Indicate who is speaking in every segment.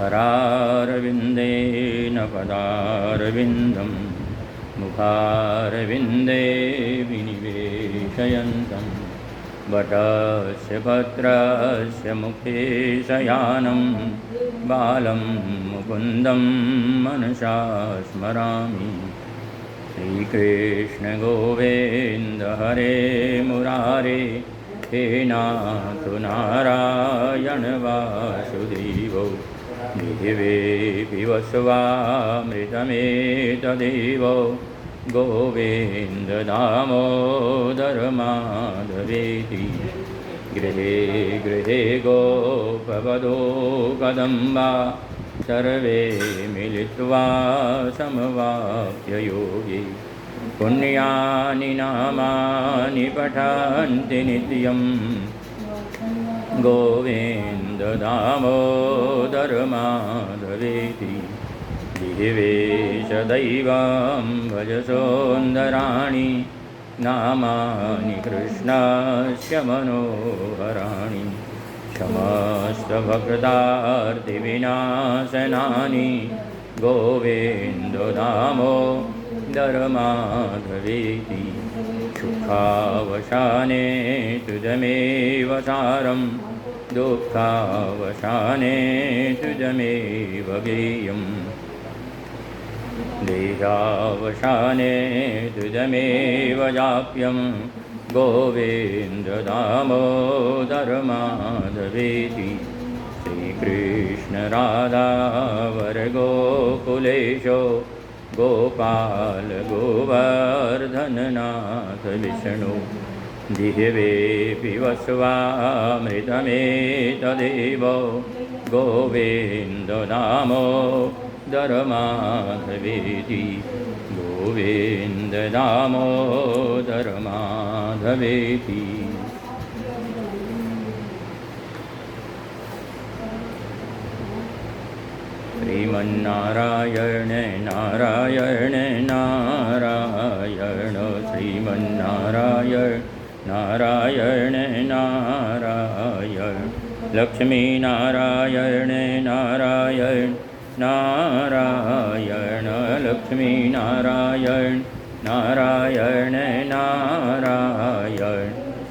Speaker 1: करारविन्देन पदारविन्दं मुखारविन्दे विनिवेशयन्तं वटस्य पत्रस्य मुखे शयानं बालं मुकुन्दं मनसा स्मरामि। श्रीकृष्ण गोविन्द हरे मुरारे हे नाथ नारायण वासुदेव देवेऽपि वसवामृतमेतदेव गोविन्द दामोदर माधवेति। गृहे गृहे गोपवधो कदम्बा सर्वे मिलित्वा समवाप्य योगे पुण्यानि नामानि पठन्ति नित्यं गोविन्द दामोदर माधवेति। देवेश दैवं भज सुन्दराणि नामानि कृष्णस्य मनोहराणि समस्तभक्तार्तिविनाशनानि गोविन्द दामोदर माधवेति। सुखावसाने तुझमेव सारं दुःखावसाने तुझमेव गेयम् देहावसाने तुझमेव जाप्यं गोविन्द दामोदर माधवेति। श्रीकृष्ण राधा वर गोकुलेशो गोपाल गोवर्धन नाथ विष्णु जिह्वेऽपि वसवामृतमेतदेव गोविन्द दामोदर माधवेति। गोविन्द दामोदर माधवेति। श्रीमन्नारायण नारायण नारायण श्रीमन्नारायण नारायण नारायण लक्ष्मीनारायण नारायण नारायण लक्ष्मीनारायण नारायण नारायण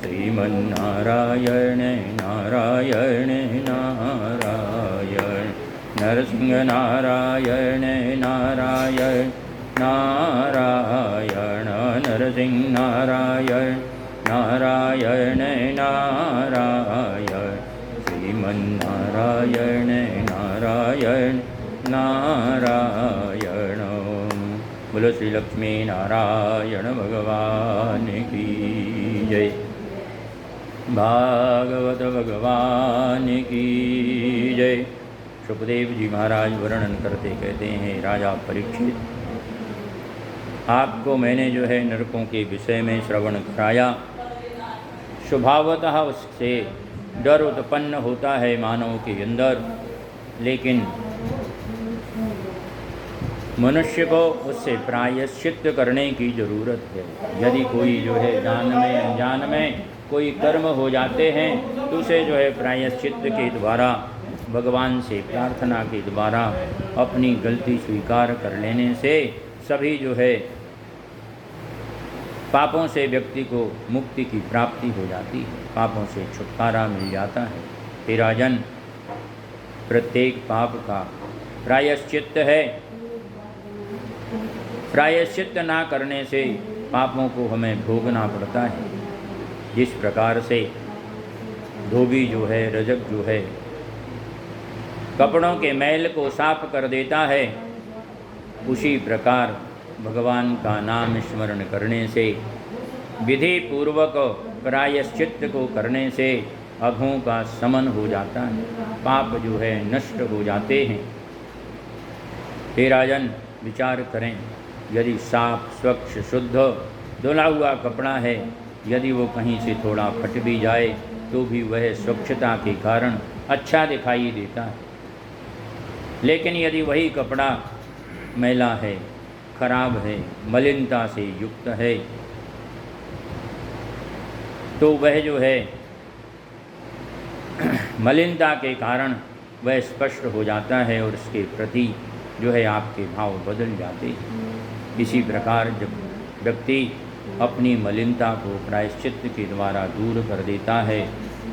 Speaker 1: श्रीमन्नारायण नारायण नारायण नरसिंह नारायण नारायण नारायण नरसिंह नारायण नारायण नारायण श्रीमन्नारायण नारायण नारायण। बोलो श्री लक्ष्मी नारायण भगवान की जय। भागवत भगवान की जय। सुखदेव जी महाराज वर्णन करते कहते हैं, राजा परीक्षित, आपको मैंने जो है नरकों के विषय में श्रवण कराया। स्वभावतः उससे डर उत्पन्न होता है मानव के अंदर, लेकिन मनुष्य को उससे प्रायश्चित करने की ज़रूरत है। यदि कोई जो है जान में अनजान में कोई कर्म हो जाते हैं तो उसे जो है प्रायश्चित के द्वारा, भगवान से प्रार्थना के द्वारा अपनी गलती स्वीकार कर लेने से सभी जो है पापों से व्यक्ति को मुक्ति की प्राप्ति हो जाती है, पापों से छुटकारा मिल जाता है। हे राजन, प्रत्येक पाप का प्रायश्चित है। प्रायश्चित ना करने से पापों को हमें भोगना पड़ता है। जिस प्रकार से धोबी जो है, रजक जो है, कपड़ों के मैल को साफ कर देता है, उसी प्रकार भगवान का नाम स्मरण करने से, विधि पूर्वक प्रायश्चित को करने से अघों का शमन हो जाता है, पाप जो है नष्ट हो जाते हैं। हे राजन, विचार करें, यदि साफ स्वच्छ शुद्ध धुला हुआ कपड़ा है, यदि वो कहीं से थोड़ा फट भी जाए तो भी वह स्वच्छता के कारण अच्छा दिखाई देता है। लेकिन यदि वही कपड़ा मैला है, खराब है, मलिनता से युक्त है, तो वह जो है मलिनता के कारण वह स्पष्ट हो जाता है और उसके प्रति जो है आपके भाव बदल जाते हैं। इसी प्रकार जब व्यक्ति अपनी मलिनता को प्रायश्चित्त के द्वारा दूर कर देता है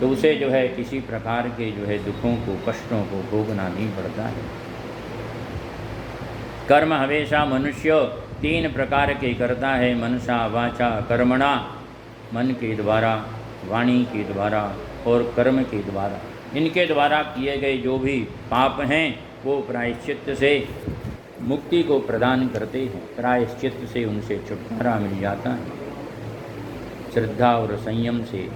Speaker 1: तो उसे जो है किसी प्रकार के जो है दुखों को, कष्टों को भोगना नहीं पड़ता है। कर्म हमेशा मनुष्य 3 प्रकार के करता है, मनसा वाचा कर्मणा, मन के द्वारा, वाणी के द्वारा और कर्म के द्वारा। इनके द्वारा किए गए जो भी पाप हैं वो प्रायश्चित्त से मुक्ति को प्रदान करते हैं, प्रायश्चित्त से उनसे छुटकारा मिल जाता है। श्रद्धा और संयम से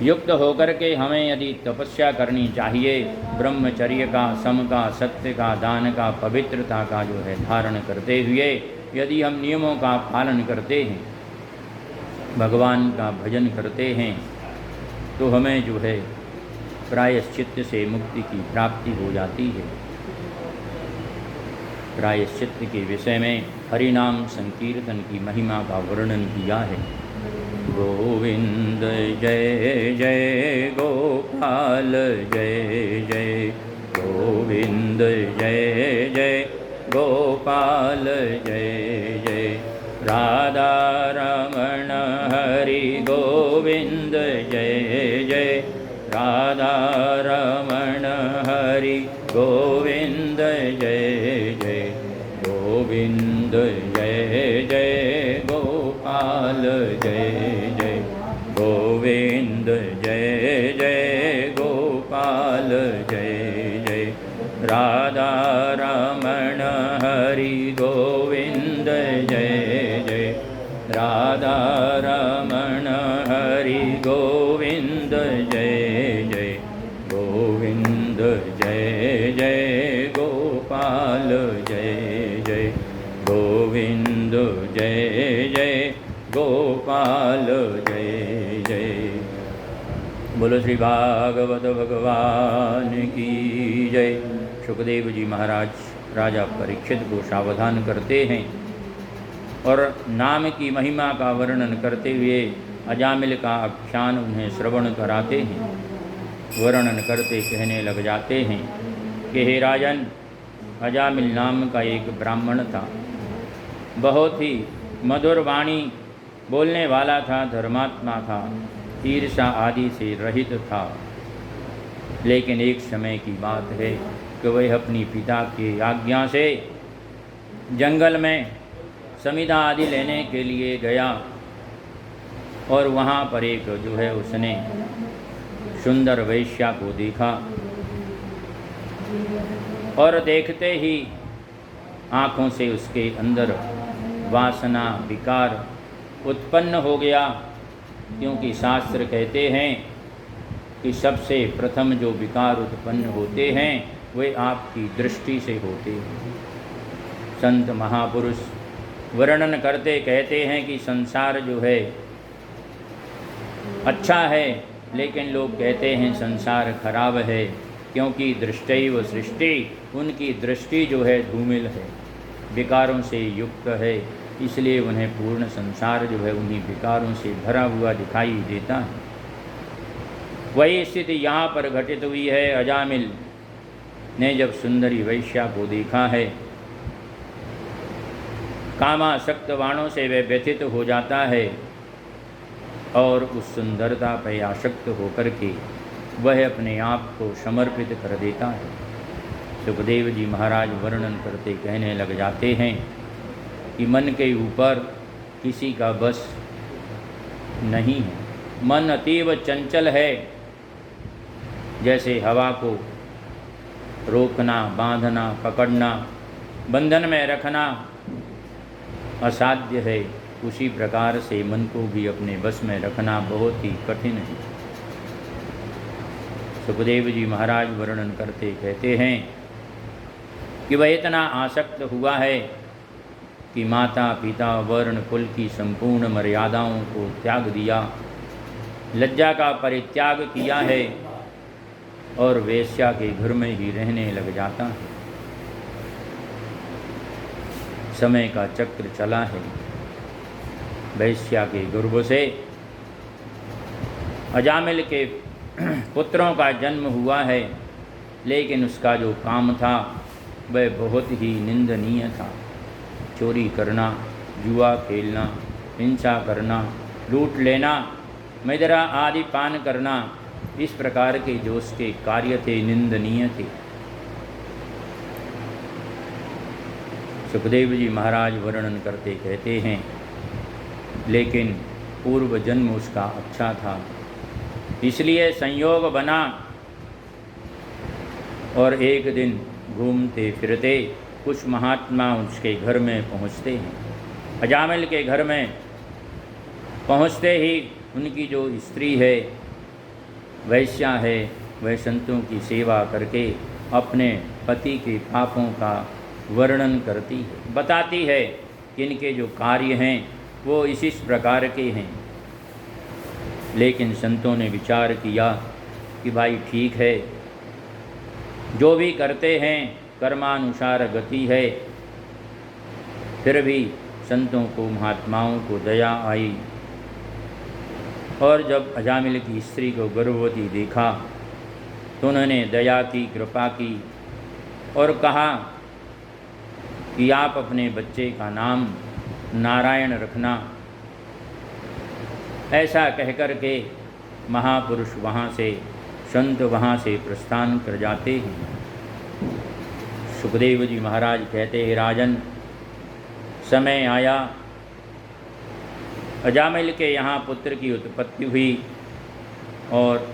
Speaker 1: युक्त होकर के हमें यदि तपस्या करनी चाहिए, ब्रह्मचर्य का, सम का, सत्य का, दान का, पवित्रता का जो है धारण करते हुए यदि हम नियमों का पालन करते हैं, भगवान का भजन करते हैं, तो हमें जो है प्रायश्चित्त से मुक्ति की प्राप्ति हो जाती है। प्रायश्चित्त के विषय में हरिनाम संकीर्तन की महिमा का वर्णन किया है। गोविंद जय जय गोपाल जय जय, गोविंद जय जय गोपाल जय जय, राधा रमण हरि गोविंद जय जय, राधा रमण हरि गोविंद जय जय, गोविंद जय जय गोपाल जय जय, गोविंद जय जय गोपाल जय जय, राधा रमण हरि गोविंद जय जय, राधा रमण हरि गोविंद जय जय, गोविंद जय जय गोपाल जय जय, गोविंद जय जय गोपाल जय जय। बोलो श्री भागवत भगवान की जय। सुखदेव जी महाराज राजा परीक्षित को सावधान करते हैं और नाम की महिमा का वर्णन करते हुए अजामिल का आख्यान उन्हें श्रवण कराते हैं। वर्णन करते कहने लग जाते हैं कि हे राजन, अजामिल नाम का एक ब्राह्मण था, बहुत ही मधुर वाणी बोलने वाला था, धर्मात्मा था, ईर्ष्या आदि से रहित था। लेकिन एक समय की बात है कि वह अपनी पिता की आज्ञा से जंगल में समिधा आदि लेने के लिए गया और वहाँ पर एक जो है उसने सुंदर वैश्या को देखा और देखते ही आँखों से उसके अंदर वासना, विकार उत्पन्न हो गया, क्योंकि शास्त्र कहते हैं कि सबसे प्रथम जो विकार उत्पन्न होते हैं वे आपकी दृष्टि से होते हैं। संत महापुरुष वर्णन करते कहते हैं कि संसार जो है अच्छा है, लेकिन लोग कहते हैं संसार खराब है, क्योंकि दृष्टैव सृष्टि, उनकी दृष्टि जो है धूमिल है, विकारों से युक्त है, इसलिए उन्हें पूर्ण संसार जो है उन्हीं विकारों से भरा हुआ दिखाई देता है। वही स्थिति यहाँ पर घटित हुई है। अजामिल ने जब सुंदरी वैश्या को देखा है, कामासक्त वाणों से वह व्यथित हो जाता है और उस सुंदरता पर आसक्त होकर के वह अपने आप को समर्पित कर देता है। सुखदेव जी महाराज वर्णन करते कहने लग जाते हैं कि मन के ऊपर किसी का बस नहीं है, मन अतीव चंचल है। जैसे हवा को रोकना, बांधना, पकड़ना, बंधन में रखना असाध्य है, उसी प्रकार से मन को भी अपने बस में रखना बहुत ही कठिन है। सुखदेव जी महाराज वर्णन करते कहते हैं कि वह इतना आसक्त हुआ है कि माता पिता वर्ण कुल की संपूर्ण मर्यादाओं को त्याग दिया, लज्जा का परित्याग किया है और वेश्या के घर में ही रहने लग जाता है। समय का चक्र चला है। वेश्या के गर्भ से अजामिल के पुत्रों का जन्म हुआ है, लेकिन उसका जो काम था वह बहुत ही निंदनीय था। चोरी करना, जुआ खेलना, हिंसा करना, लूट लेना, मदिरा आदि पान करना, इस प्रकार के जो उसके कार्य थे निंदनीय थे। सुखदेव जी महाराज वर्णन करते कहते हैं, लेकिन पूर्व जन्म उसका अच्छा था, इसलिए संयोग बना और एक दिन घूमते फिरते कुछ महात्मा उसके घर में पहुँचते हैं। अजामिल के घर में पहुँचते ही उनकी जो स्त्री है, वैश्या है, वह संतों की सेवा करके अपने पति के पापों का वर्णन करती है, बताती है कि इनके जो कार्य हैं वो इस प्रकार के हैं। लेकिन संतों ने विचार किया कि भाई ठीक है, जो भी करते हैं कर्मानुसार गति है। फिर भी संतों को, महात्माओं को दया आई और जब अजामिल की स्त्री को गर्भवती देखा तो उन्होंने दया की, कृपा की और कहा कि आप अपने बच्चे का नाम नारायण रखना। ऐसा कहकर के महापुरुष वहाँ से, संत वहाँ से प्रस्थान कर जाते हैं। सुखदेव जी महाराज कहते हैं, राजन, समय आया, अजामिल के यहाँ पुत्र की उत्पत्ति हुई और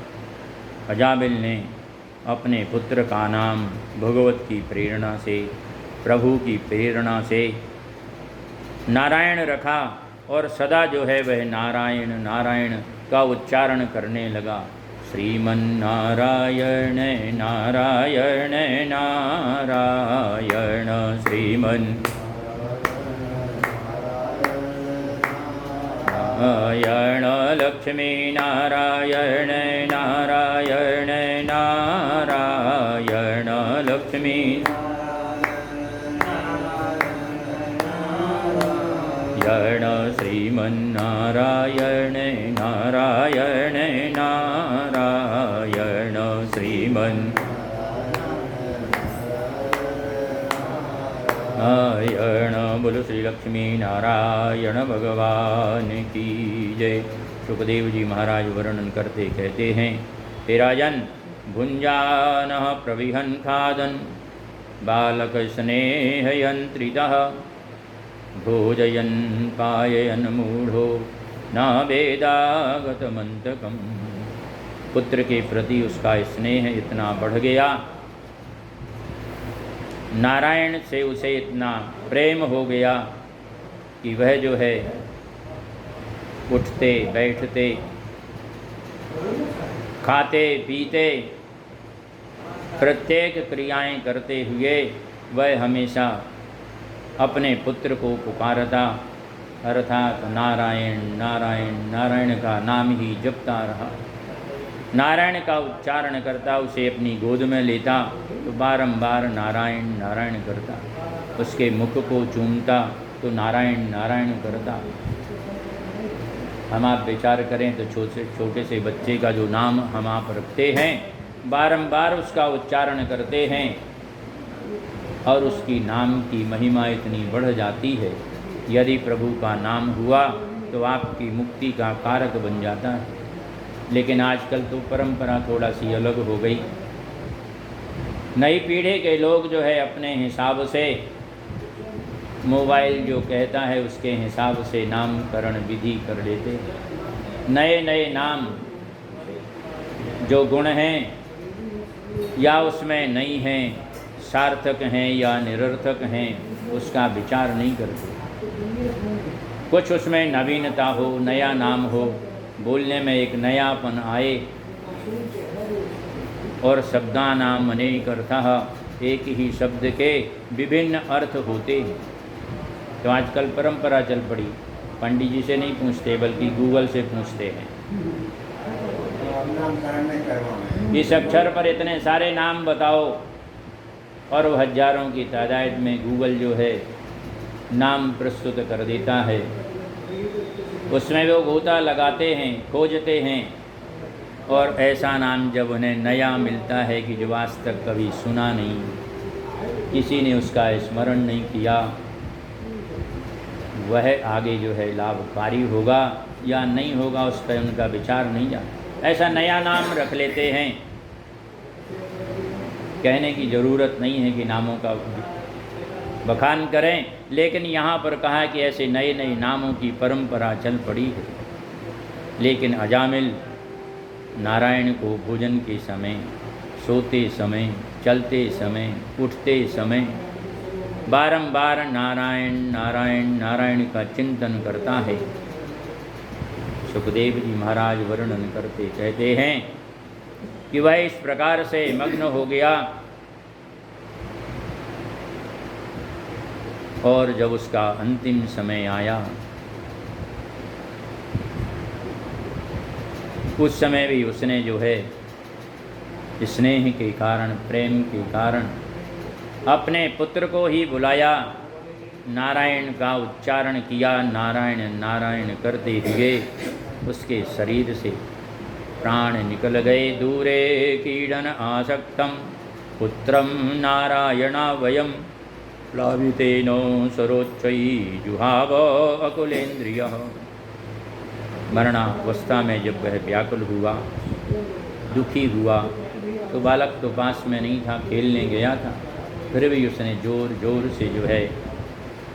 Speaker 1: अजामिल ने अपने पुत्र का नाम भगवत की प्रेरणा से, प्रभु की प्रेरणा से नारायण रखा और सदा जो है वह नारायण नारायण का उच्चारण करने लगा। श्रीमन्नारायण नारायण नारायण, श्रीमन् नारायण, लक्ष्मी नारायण नारायण नारायण, लक्ष्मी नारायण, श्रीमन्नारायण नारायण नारायण, श्रीमन् नारायण। बोलो श्री लक्ष्मी नारायण भगवान की जय। सुखदेव जी महाराज वर्णन करते कहते हैं, हे राजन, भुंजानः प्रविहन् खादन् बालक स्नेहयन्त्रितः भोजयन् पाययन् मूढ़ो न वेदागतमन्तकम्। पुत्र के प्रति उसका स्नेह इतना बढ़ गया, नारायण से उसे इतना प्रेम हो गया कि वह जो है उठते बैठते, खाते पीते, प्रत्येक क्रियाएं करते हुए वह हमेशा अपने पुत्र को पुकारता, अर्थात नारायण नारायण नारायण का नाम ही जपता रहा। नारायण का उच्चारण करता, उसे अपनी गोद में लेता तो बारंबार नारायण नारायण करता, उसके मुख को चूमता तो नारायण नारायण करता। हम आप विचार करें तो छोटे से बच्चे का जो नाम हम आप रखते हैं, बारंबार उसका उच्चारण करते हैं और उसकी नाम की महिमा इतनी बढ़ जाती है। यदि प्रभु का नाम हुआ तो आपकी मुक्ति का कारक बन जाता है। लेकिन आजकल तो परंपरा थोड़ा सी अलग हो गई। नई पीढ़ी के लोग जो है अपने हिसाब से, मोबाइल जो कहता है उसके हिसाब से नामकरण विधि कर लेते। नए नए नाम जो गुण हैं या उसमें नहीं हैं, सार्थक हैं या निरर्थक हैं, उसका विचार नहीं करते। कुछ उसमें नवीनता हो, नया नाम हो, बोलने में एक नयापन आए और शब्दानाम अनेकर्थः, एक ही शब्द के विभिन्न अर्थ होते हैं। तो आजकल परंपरा चल पड़ी, पंडित जी से नहीं पूछते बल्कि गूगल से पूछते हैं। इस अक्षर पर इतने सारे नाम बताओ और वह हजारों की तादाद में गूगल जो है नाम प्रस्तुत कर देता है। उसमें वो गोता लगाते हैं, खोजते हैं और ऐसा नाम जब उन्हें नया मिलता है कि जो आज तक कभी सुना नहीं, किसी ने उसका स्मरण नहीं किया, वह आगे जो है लाभकारी होगा या नहीं होगा उस पर उनका विचार नहीं जाता। ऐसा नया नाम रख लेते हैं, कहने की ज़रूरत नहीं है कि नामों का बखान करें, लेकिन यहाँ पर कहा कि ऐसे नए नए नामों की परंपरा चल पड़ी है। लेकिन अजामिल नारायण को भोजन के समय, सोते समय, चलते समय, उठते समय बारंबार नारायण नारायण नारायण का चिंतन करता है। सुखदेव जी महाराज वर्णन करते कहते हैं कि वह इस प्रकार से मग्न हो गया और जब उसका अंतिम समय आया, उस समय भी उसने जो है स्नेह के कारण, प्रेम के कारण अपने पुत्र को ही बुलाया, नारायण का उच्चारण किया। नारायण नारायण करते हुए उसके शरीर से प्राण निकल गए। दूरे कीड़न आसक्तम पुत्रम नारायणावयम प्लावितेनो सरोच्चयी जुहाव अकुलेन्द्रियः। मरणावस्था में जब वह व्याकुल हुआ, दुखी हुआ, तो बालक तो पास में नहीं था, खेलने गया था, फिर भी उसने ज़ोर ज़ोर से जो है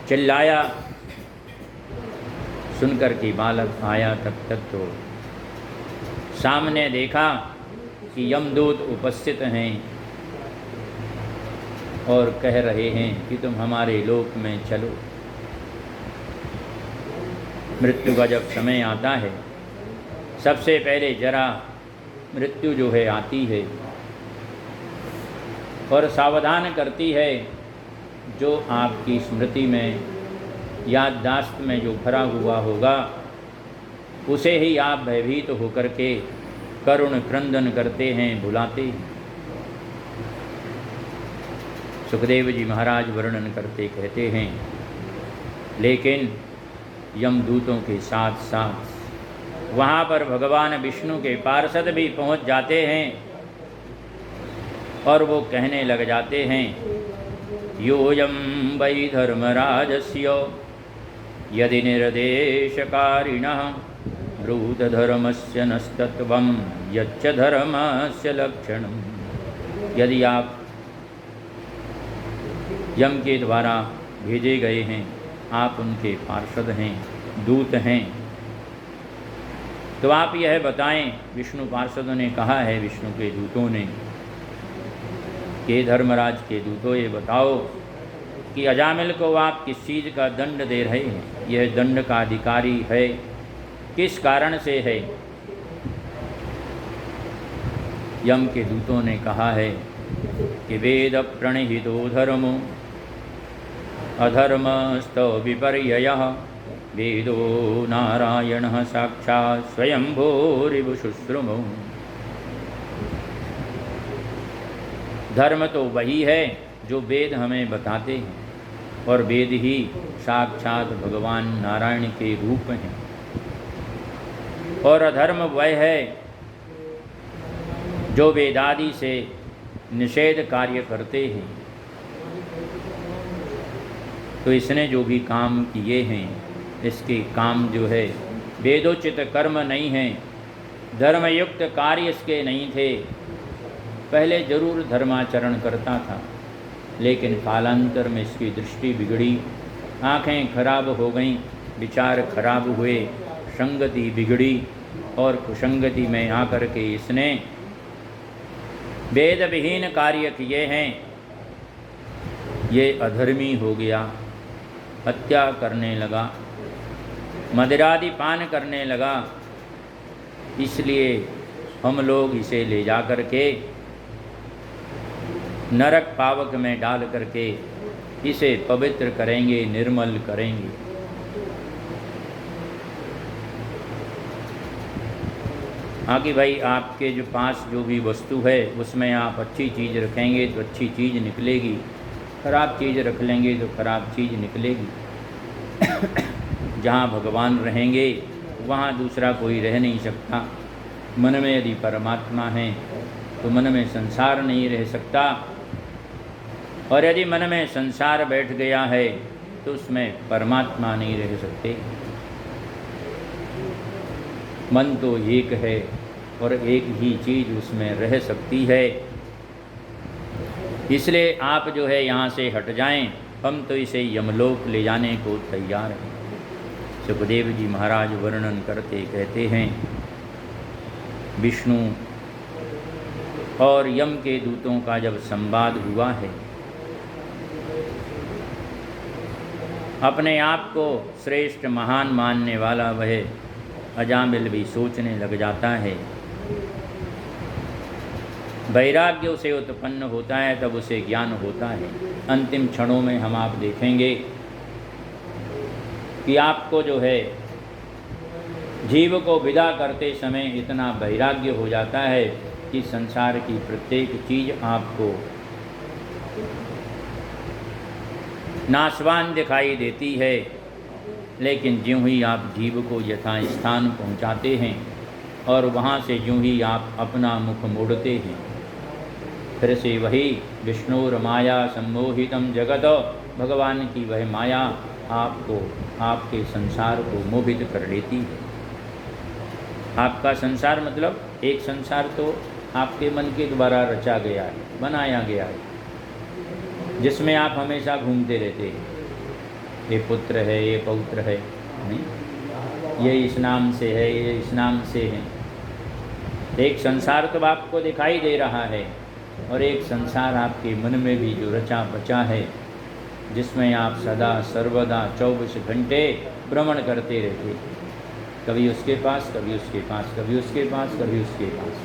Speaker 1: चिल्लाया। सुनकर कि बालक आया, तब तक तो सामने देखा कि यमदूत उपस्थित हैं और कह रहे हैं कि तुम हमारे लोक में चलो। मृत्यु का जब समय आता है, सबसे पहले जरा मृत्यु जो है आती है और सावधान करती है। जो आपकी स्मृति में, याददाश्त में जो भरा हुआ होगा, उसे ही आप भयभीत होकर के करुण क्रंदन करते हैं, भुलाते हैं। सुखदेव जी महाराज वर्णन करते कहते हैं, लेकिन यमदूतों के साथ साथ वहाँ पर भगवान विष्णु के पार्षद भी पहुँच जाते हैं और वो कहने लग जाते हैं, योऽयं वै धर्मराजस्य यदि निर्देशकारिणः ब्रूत धर्मस्य नस्तत्वं यच्च धर्मस्य लक्षणम्। यदि आप यम के द्वारा भेजे गए हैं, आप उनके पार्षद हैं, दूत हैं, तो आप यह बताएं। विष्णु पार्षदों ने कहा है, विष्णु के दूतों ने, कि धर्मराज के दूतों ये बताओ कि अजामिल को आप किस चीज़ का दंड दे रहे हैं, यह दंड का अधिकारी है, किस कारण से है। यम के दूतों ने कहा है कि वेद प्रणिहितो धर्मो अधर्मस्तव विपर्ययः वेदो नारायणः साक्षात् स्वयंभूरिवुशुश्रुमो। धर्म तो वही है जो वेद हमें बताते हैं, और वेद ही साक्षात भगवान नारायण के रूप हैं। और अधर्म वह है जो वेदादि से निषेध कार्य करते हैं। तो इसने जो भी काम किए हैं, इसके काम जो है वेदोचित कर्म नहीं है, धर्मयुक्त कार्य इसके नहीं थे। पहले जरूर धर्माचरण करता था, लेकिन कालांतर में इसकी दृष्टि बिगड़ी, आँखें खराब हो गईं, विचार खराब हुए, संगति बिगड़ी, और कुसंगति में आकर के इसने वेद विहीन कार्य किए हैं। ये अधर्मी हो गया, हत्या करने लगा, मदिरादि पान करने लगा। इसलिए हम लोग इसे ले जा कर के नरक पावक में डाल करके इसे पवित्र करेंगे, निर्मल करेंगे। हाँ कि भाई आपके जो पास जो भी वस्तु है उसमें आप अच्छी चीज़ रखेंगे तो अच्छी चीज़ निकलेगी, खराब चीज़ रख लेंगे तो खराब चीज़ निकलेगी। जहाँ भगवान रहेंगे वहाँ दूसरा कोई रह नहीं सकता। मन में यदि परमात्मा है तो मन में संसार नहीं रह सकता, और यदि मन में संसार बैठ गया है तो उसमें परमात्मा नहीं रह सकते। मन तो एक है और एक ही चीज़ उसमें रह सकती है। इसलिए आप जो है यहाँ से हट जाएं, हम तो इसे यमलोक ले जाने को तैयार हैं। सुखदेव जी महाराज वर्णन करते कहते हैं, विष्णु और यम के दूतों का जब संवाद हुआ है, अपने आप को श्रेष्ठ महान मानने वाला वह अजामिल भी सोचने लग जाता है। वैराग्य उसे उत्पन्न होता है, तब उसे ज्ञान होता है। अंतिम क्षणों में हम आप देखेंगे कि आपको जो है जीव को विदा करते समय इतना वैराग्य हो जाता है कि संसार की प्रत्येक चीज़ आपको नाशवान दिखाई देती है, लेकिन ज्यों ही आप जीव को यथा स्थान पहुंचाते हैं और वहां से ज्यों ही आप अपना मुख मोड़ते हैं, फिर से वही विष्णुर माया सम्मोहितम जगत, भगवान की वह माया आपको, आपके संसार को मोहित कर लेती है। आपका संसार मतलब एक संसार तो आपके मन के द्वारा रचा गया है, बनाया गया है, जिसमें आप हमेशा घूमते रहते हैं। ये पुत्र है, ये पौत्र है, नहीं, ये इस नाम से है, ये इस नाम से है। एक संसार तो आपको दिखाई दे रहा है, और एक संसार आपके मन में भी जो रचा बचा है, जिसमें आप सदा सर्वदा 24 घंटे भ्रमण करते रहते, कभी उसके पास, कभी उसके पास, कभी उसके पास, कभी उसके पास।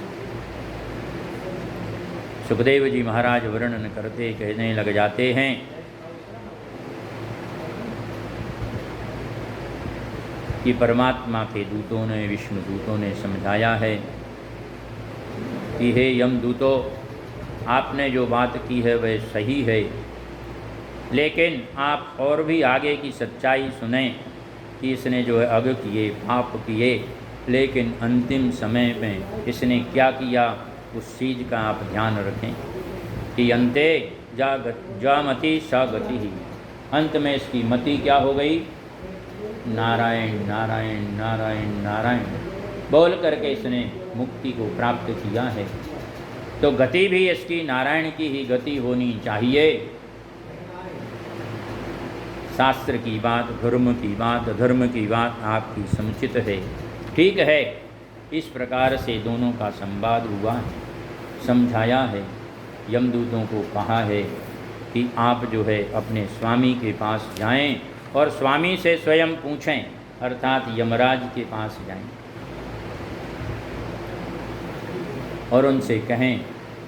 Speaker 1: सुखदेव जी महाराज वर्णन करते कहने लग जाते हैं, कि परमात्मा के दूतों ने, विष्णु दूतों ने समझाया है कि हे यमदूतों, आपने जो बात की है वह सही है, लेकिन आप और भी आगे की सच्चाई सुने कि इसने जो है अग किए, पाप किए, लेकिन अंतिम समय में इसने क्या किया, उस चीज़ का आप ध्यान रखें कि अंते जा मति सा गति ही, अंत में इसकी मति क्या हो गई, नारायण नारायण नारायण नारायण बोल करके इसने मुक्ति को प्राप्त किया है। तो गति भी इसकी नारायण की ही गति होनी चाहिए। शास्त्र की बात, धर्म की बात, अधर्म की बात आपकी समुचित है, ठीक है। इस प्रकार से दोनों का संवाद हुआ है, समझाया है, यमदूतों को कहा है कि आप जो है अपने स्वामी के पास जाएं और स्वामी से स्वयं पूछें, अर्थात यमराज के पास जाएं और उनसे कहें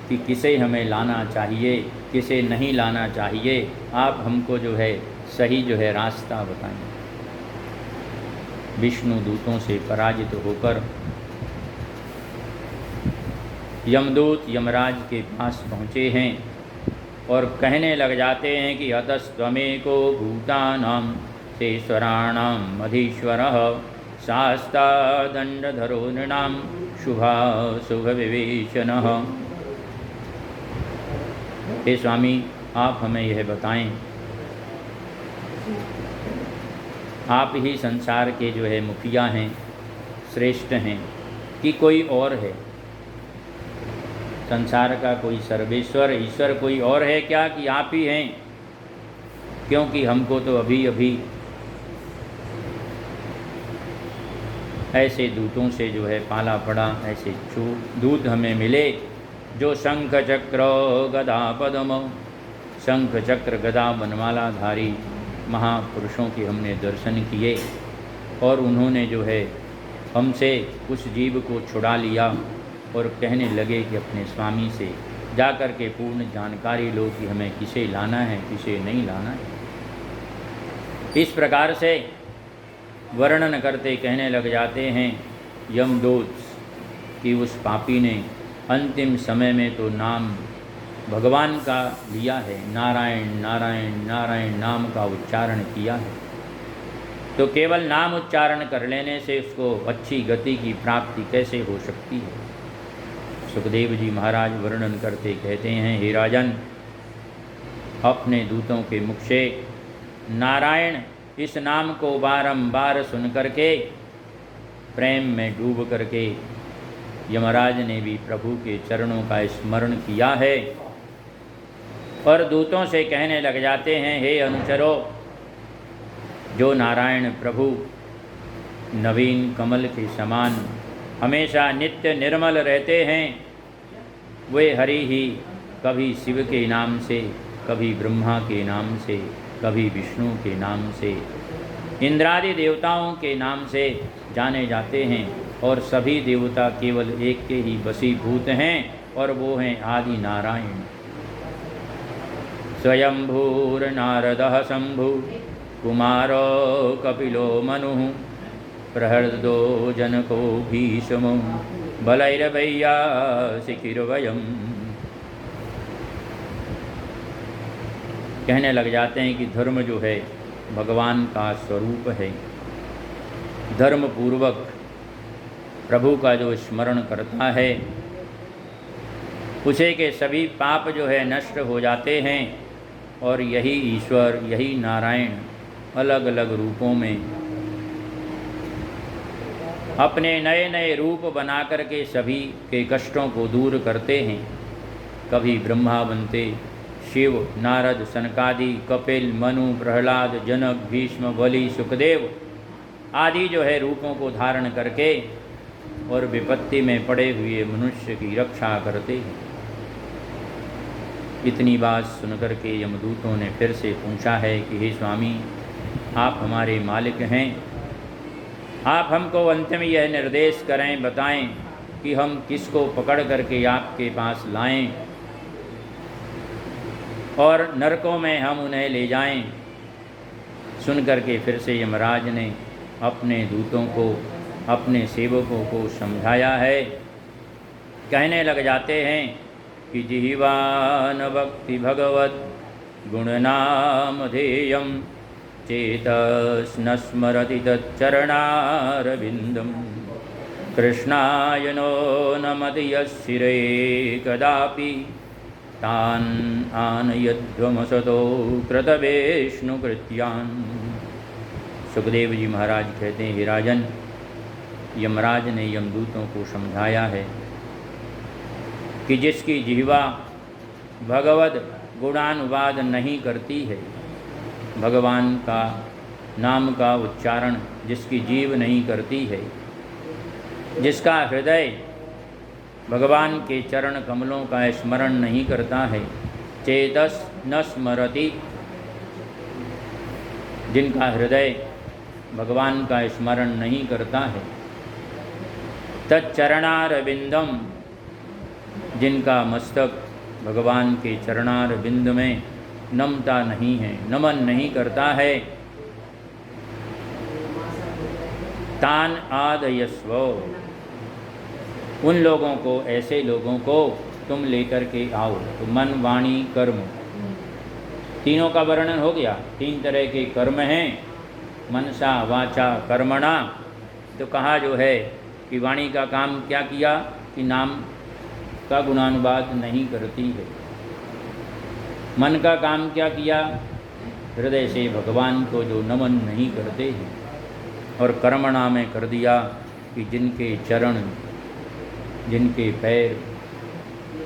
Speaker 1: कि किसे हमें लाना चाहिए, किसे नहीं लाना चाहिए, आप हमको जो है सही जो है रास्ता बताएं। विष्णु दूतों से पराजित होकर यमदूत यमराज के पास पहुँचे हैं और कहने लग जाते हैं कि अतस्त्वमेको भूतानां तेश्वराणां मधीश्वरः शास्ता दंडधरो नृणां शुभाशुभ विवेचनः। हे स्वामी, आप हमें यह बताएं, आप ही संसार के जो है मुखिया हैं, श्रेष्ठ हैं, कि कोई और है? संसार का कोई सर्वेश्वर ईश्वर कोई और है क्या, कि आप ही हैं? क्योंकि हमको तो अभी अभी ऐसे दूतों से जो है पाला पड़ा, ऐसे दूत हमें मिले जो शंख चक्र गदा पद्म, शंख चक्र गदा बनमालाधारी महापुरुषों के हमने दर्शन किए, और उन्होंने जो है हमसे उस जीव को छुड़ा लिया और कहने लगे कि अपने स्वामी से जा कर के पूर्ण जानकारी लो कि हमें किसे लाना है, किसे नहीं लाना है। इस प्रकार से वर्णन करते कहने लग जाते हैं यमदूत कि उस पापी ने अंतिम समय में तो नाम भगवान का लिया है, नारायण नारायण नारायण नाम का उच्चारण किया है, तो केवल नाम उच्चारण कर लेने से उसको अच्छी गति की प्राप्ति कैसे हो सकती है। सुखदेव जी महाराज वर्णन करते कहते हैं, हे राजन, अपने दूतों के मुख से नारायण इस नाम को बारंबार सुन करके प्रेम में डूब करके यमराज ने भी प्रभु के चरणों का स्मरण किया है और दूतों से कहने लग जाते हैं, हे अनुचरो, जो नारायण प्रभु नवीन कमल के समान हमेशा नित्य निर्मल रहते हैं, वे हरि ही कभी शिव के नाम से, कभी ब्रह्मा के नाम से, कभी विष्णु के नाम से, इंद्रादि देवताओं के नाम से जाने जाते हैं और सभी देवता केवल एक के ही वशीभूत हैं और वो हैं आदि नारायण। स्वयंभूर्नारदः शंभु कुमारो कपिलो मनुः प्रहर्दो जनको भीष्मो बलैर्वैयासिकिर्वयम्। कहने लग जाते हैं कि धर्म जो है भगवान का स्वरूप है। धर्म पूर्वक प्रभु का जो स्मरण करता है उसे के सभी पाप जो है नष्ट हो जाते हैं और यही ईश्वर, यही नारायण अलग अलग रूपों में अपने नए नए रूप बना करके सभी के कष्टों को दूर करते हैं। कभी ब्रह्मा बनते, शिव, नारद, सनकादि, कपिल, मनु, प्रहलाद, जनक, भीष्म, बलि, सुखदेव आदि जो है रूपों को धारण करके और विपत्ति में पड़े हुए मनुष्य की रक्षा करते हैं। इतनी बात सुनकर के यमदूतों ने फिर से पूछा है कि हे स्वामी, आप हमारे मालिक हैं, आप हमको अंतिम यह निर्देश करें, बताएं कि हम किसको पकड़ करके आपके पास लाएं और नरकों में हम उन्हें ले जाएं। सुन करके फिर से यमराज ने अपने दूतों को, अपने सेवकों को समझाया है। कहने लग जाते हैं कि जिह्वान भक्ति भगवत गुणनामधेयं चेतस्न स्मरति तच्चरणारविन्दं कृष्णाय नो नमति यशिरे कदापि तान् आनयध्वमसतो कृतवेष्णुकृत्यान्। सुखदेव जी महाराज कहते हैं, हे राजन, यमराज ने यमदूतों को समझाया है कि जिसकी जिह्वा भगवत गुणानुवाद नहीं करती है, भगवान का नाम का उच्चारण जिसकी जीव नहीं करती है, जिसका हृदय भगवान के चरण कमलों का स्मरण नहीं करता है, चेतस न स्मरति, जिनका हृदय भगवान का स्मरण नहीं करता है, तच्चरणारविंदम, जिनका मस्तक भगवान के चरणारविंद में नमता नहीं है, नमन नहीं करता है, तान आदयस्व, उन लोगों को, ऐसे लोगों को तुम लेकर के आओ। तो मन, वाणी, कर्म, तीनों का वर्णन हो गया। 3 तरह के कर्म हैं, मनसा वाचा कर्मणा। तो कहा जो है कि वाणी का काम क्या किया कि नाम का गुणानुवाद नहीं करती है। मन का काम क्या किया, हृदय से भगवान को जो नमन नहीं करते हैं। और कर्मणा में कर दिया कि जिनके चरण, जिनके पैर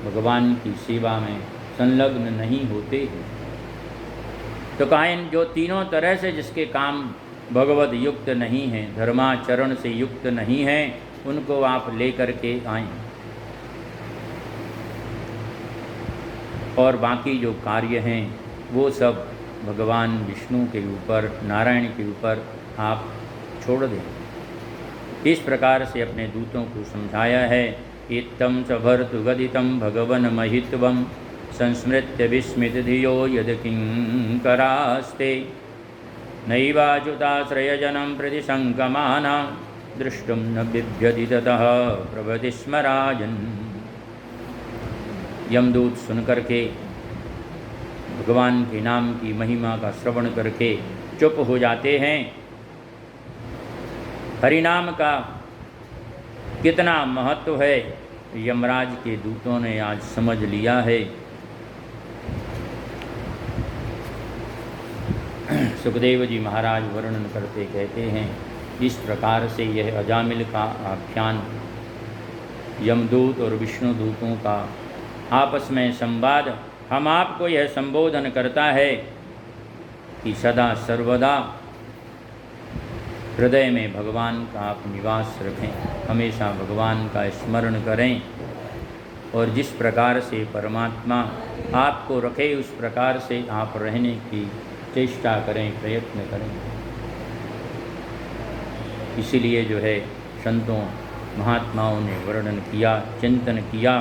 Speaker 1: भगवान की सेवा में संलग्न नहीं होते हैं। तो कहा इन जो तीनों तरह से जिसके काम भगवत युक्त नहीं हैं, धर्माचरण से युक्त नहीं हैं, उनको आप लेकर के आएं। और बाकी जो कार्य हैं वो सब भगवान विष्णु के ऊपर, नारायण के ऊपर आप छोड़ दें। इस प्रकार से अपने दूतों को समझाया है। इत्थं च भर्तुगदितं भगवन् महित्वं संस्मृत्य विस्मित धियो यद किंकरास्ते नैवाच्युताश्रयजनं प्रति संकमाना दृष्टुं न बिभ्यति ततः प्रभृति स्म राजन्। यमदूत सुन करके भगवान के नाम की महिमा का श्रवण करके चुप हो जाते हैं हरिनाम का कितना महत्व है यमराज के दूतों ने आज समझ लिया है। सुखदेव जी महाराज वर्णन करते कहते हैं, इस प्रकार से यह अजामिल का आख्यान यमदूत और विष्णु दूतों का आपस में संवाद हम आपको यह संबोधन करता है कि सदा सर्वदा हृदय में भगवान का आप निवास रखें, हमेशा भगवान का स्मरण करें और जिस प्रकार से परमात्मा आपको रखे उस प्रकार से आप रहने की चेष्टा करें, प्रयत्न करें। इसीलिए जो है संतों महात्माओं ने वर्णन किया, चिंतन किया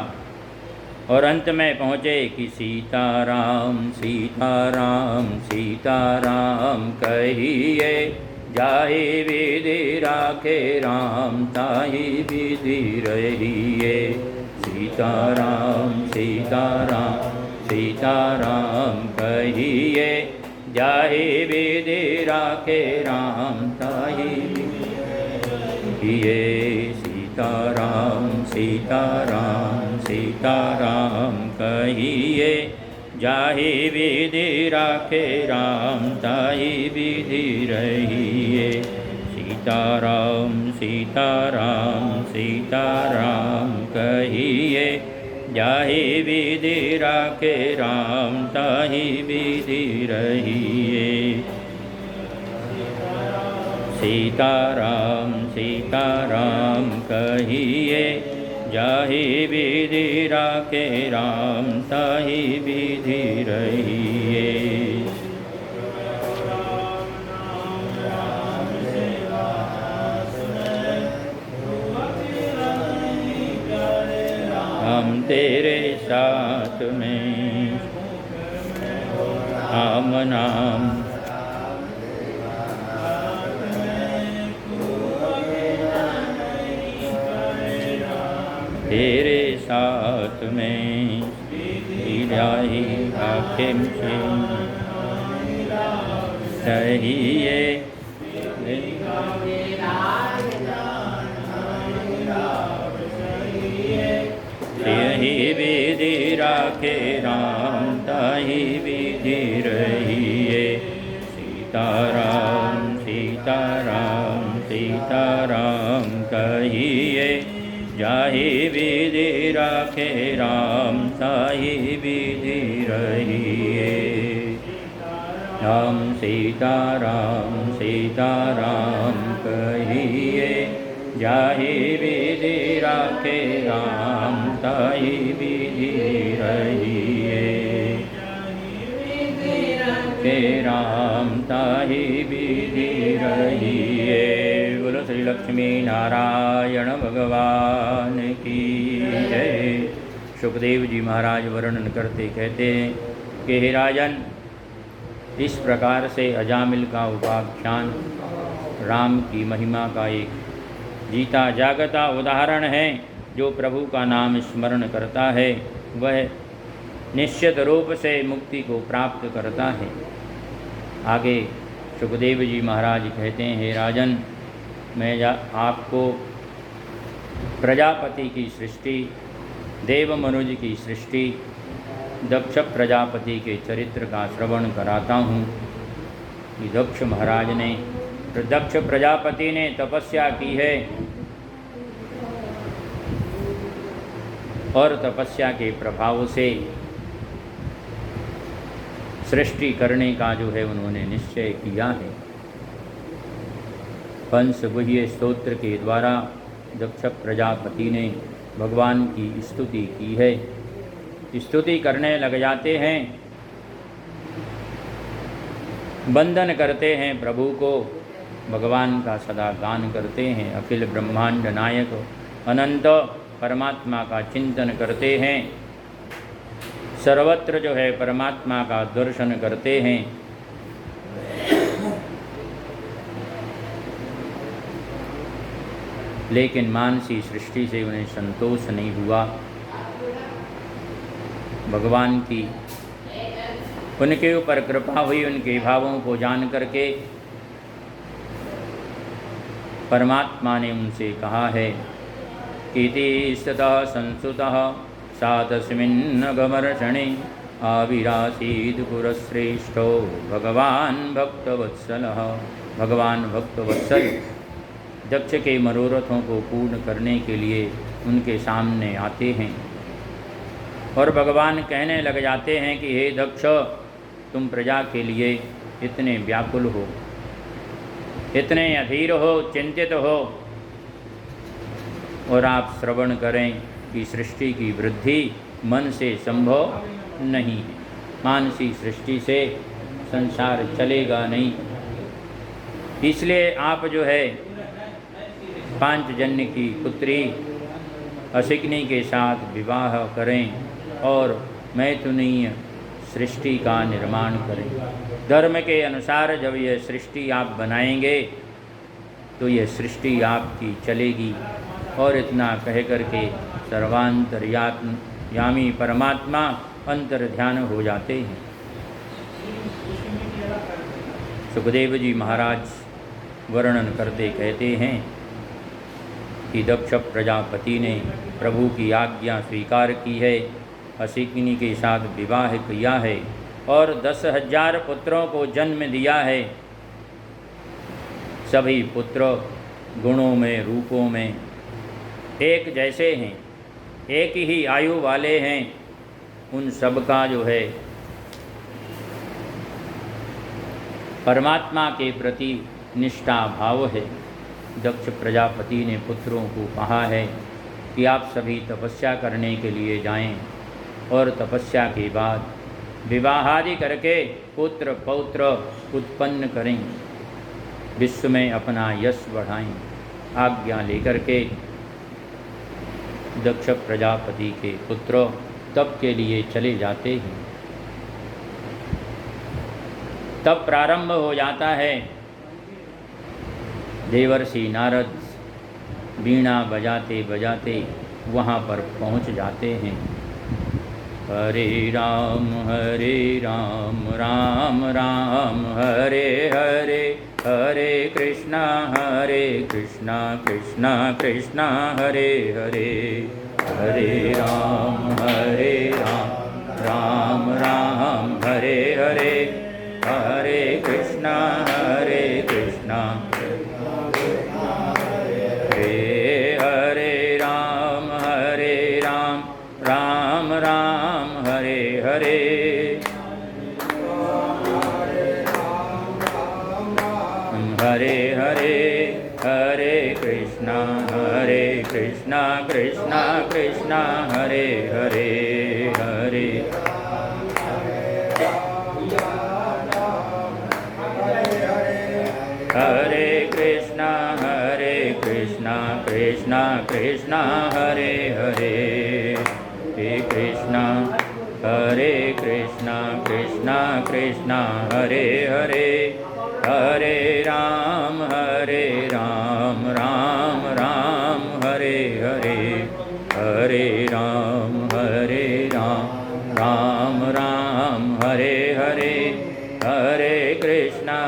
Speaker 1: और अंत में पहुँचे कि सीताराम सीताराम सीताराम कहिए, जाहि विधि राखे राम ताहि विधि रहिए। सीताराम सीताराम सीताराम कहिए, जाहि विधि राखे राम ताहि विधि रहिए। सीताराम सीताराम सीताराम कहिए, जाहि विधि राखे राम ताहि विधि रहिए। सीताराम सीताराम सीताराम कहिए, जाहि विधि राखे राम ताहि विधि रहिए। सीताराम सीताराम कहिए, जाहि विधि राखे राम ताहि विधि रहिए। हम तेरे साथ में राम नाम तेरे साथ में जाहि राखे सहिए। यही विधि राखे राम ताहि विधि रहिए। सीताराम सीताराम सीताराम कहिए, जाहि विधि राखे राम ताहि विधि रहिए। राम सीताराम सीताराम कहिए, जाहि विधि राखे राम ताहि विधि रहिए। के राम ताहि विधि रहिए। बोलो श्री लक्ष्मी नारायण भगवान की जय। सुखदेव जी महाराज वर्णन करते कहते हैं कि हे राजन, इस प्रकार से अजामिल का उपाख्यान राम की महिमा का एक जीता जागता उदाहरण है। जो प्रभु का नाम स्मरण करता है वह निश्चित रूप से मुक्ति को प्राप्त करता है। आगे सुखदेव जी महाराज कहते हैं, हे राजन, मैं आपको प्रजापति की सृष्टि, देव मनुज की सृष्टि, दक्ष प्रजापति के चरित्र का श्रवण कराता हूँ। कि दक्ष महाराज ने, दक्ष प्रजापति ने तपस्या की है और तपस्या के प्रभाव से सृष्टि करने का जो है उन्होंने निश्चय किया है। पंचगुह्य स्तोत्र के द्वारा दक्ष प्रजापति ने भगवान की स्तुति की है। स्तुति करने लग जाते हैं, वंदन करते हैं प्रभु को, भगवान का सदा गान करते हैं। अखिल ब्रह्मांड नायक अनंत परमात्मा का चिंतन करते हैं, सर्वत्र जो है परमात्मा का दर्शन करते हैं। लेकिन मानसी सृष्टि से उन्हें संतोष नहीं हुआ। भगवान की उनके ऊपर कृपा हुई, उनके भावों को जान करके परमात्मा ने उनसे कहा है कीर्तिस्ततः संसुतः सा तस्मिन्नगमर्षणे आविरासीद पुरश्रेष्ठो भगवान भक्तवत्सलः। भगवान भक्तवत्सल दक्ष के मनोरथों को पूर्ण करने के लिए उनके सामने आते हैं और भगवान कहने लग जाते हैं कि हे दक्ष, तुम प्रजा के लिए इतने व्याकुल हो, इतने अधीर हो, चिंतित हो, और आप श्रवण करें कि सृष्टि की वृद्धि मन से संभव नहीं है। मानसी सृष्टि से संसार चलेगा नहीं। इसलिए आप जो है पांचजन्य की पुत्री असिकनी के साथ विवाह करें और मैथुनीय सृष्टि का निर्माण करें। धर्म के अनुसार जब यह सृष्टि आप बनाएंगे तो यह सृष्टि आपकी चलेगी। और इतना कह करके सर्वांतर्यामी परमात्मा अंतर ध्यान हो जाते हैं। सुखदेव जी महाराज वर्णन करते कहते हैं कि दक्ष प्रजापति ने प्रभु की आज्ञा स्वीकार की है, असिकनी के साथ विवाह किया है और 10,000 पुत्रों को जन्म दिया है। सभी पुत्र गुणों में, रूपों में एक जैसे हैं, एक ही आयु वाले हैं। उन सब का जो है परमात्मा के प्रति निष्ठा भाव है। दक्ष प्रजापति ने पुत्रों को कहा है कि आप सभी तपस्या करने के लिए जाएं और तपस्या के बाद विवाहादि करके पुत्र पौत्र उत्पन्न करें, विश्व में अपना यश बढ़ाएं। आज्ञा लेकर के दक्ष प्रजापति के पुत्र तप के लिए चले जाते हैं। तब प्रारंभ हो जाता है। देवर्षि नारद वीणा बजाते बजाते वहाँ पर पहुँच जाते हैं। हरे राम राम राम हरे हरे, हरे कृष्णा कृष्णा कृष्णा हरे हरे, हरे राम राम राम हरे हरे, हरे कृष्णा कृष्णा हरे राम राम राम हरे हरे, हरे हरे, हरे कृष्णा कृष्णा कृष्णा हरे हरे, हरे हरे कृष्णा कृष्णा कृष्णा हरे हरे, हे कृष्णा कृष्णा कृष्णा हरे हरे, हरे राम राम हरे हरे, हरे राम राम हरे हरे, हरे कृष्णा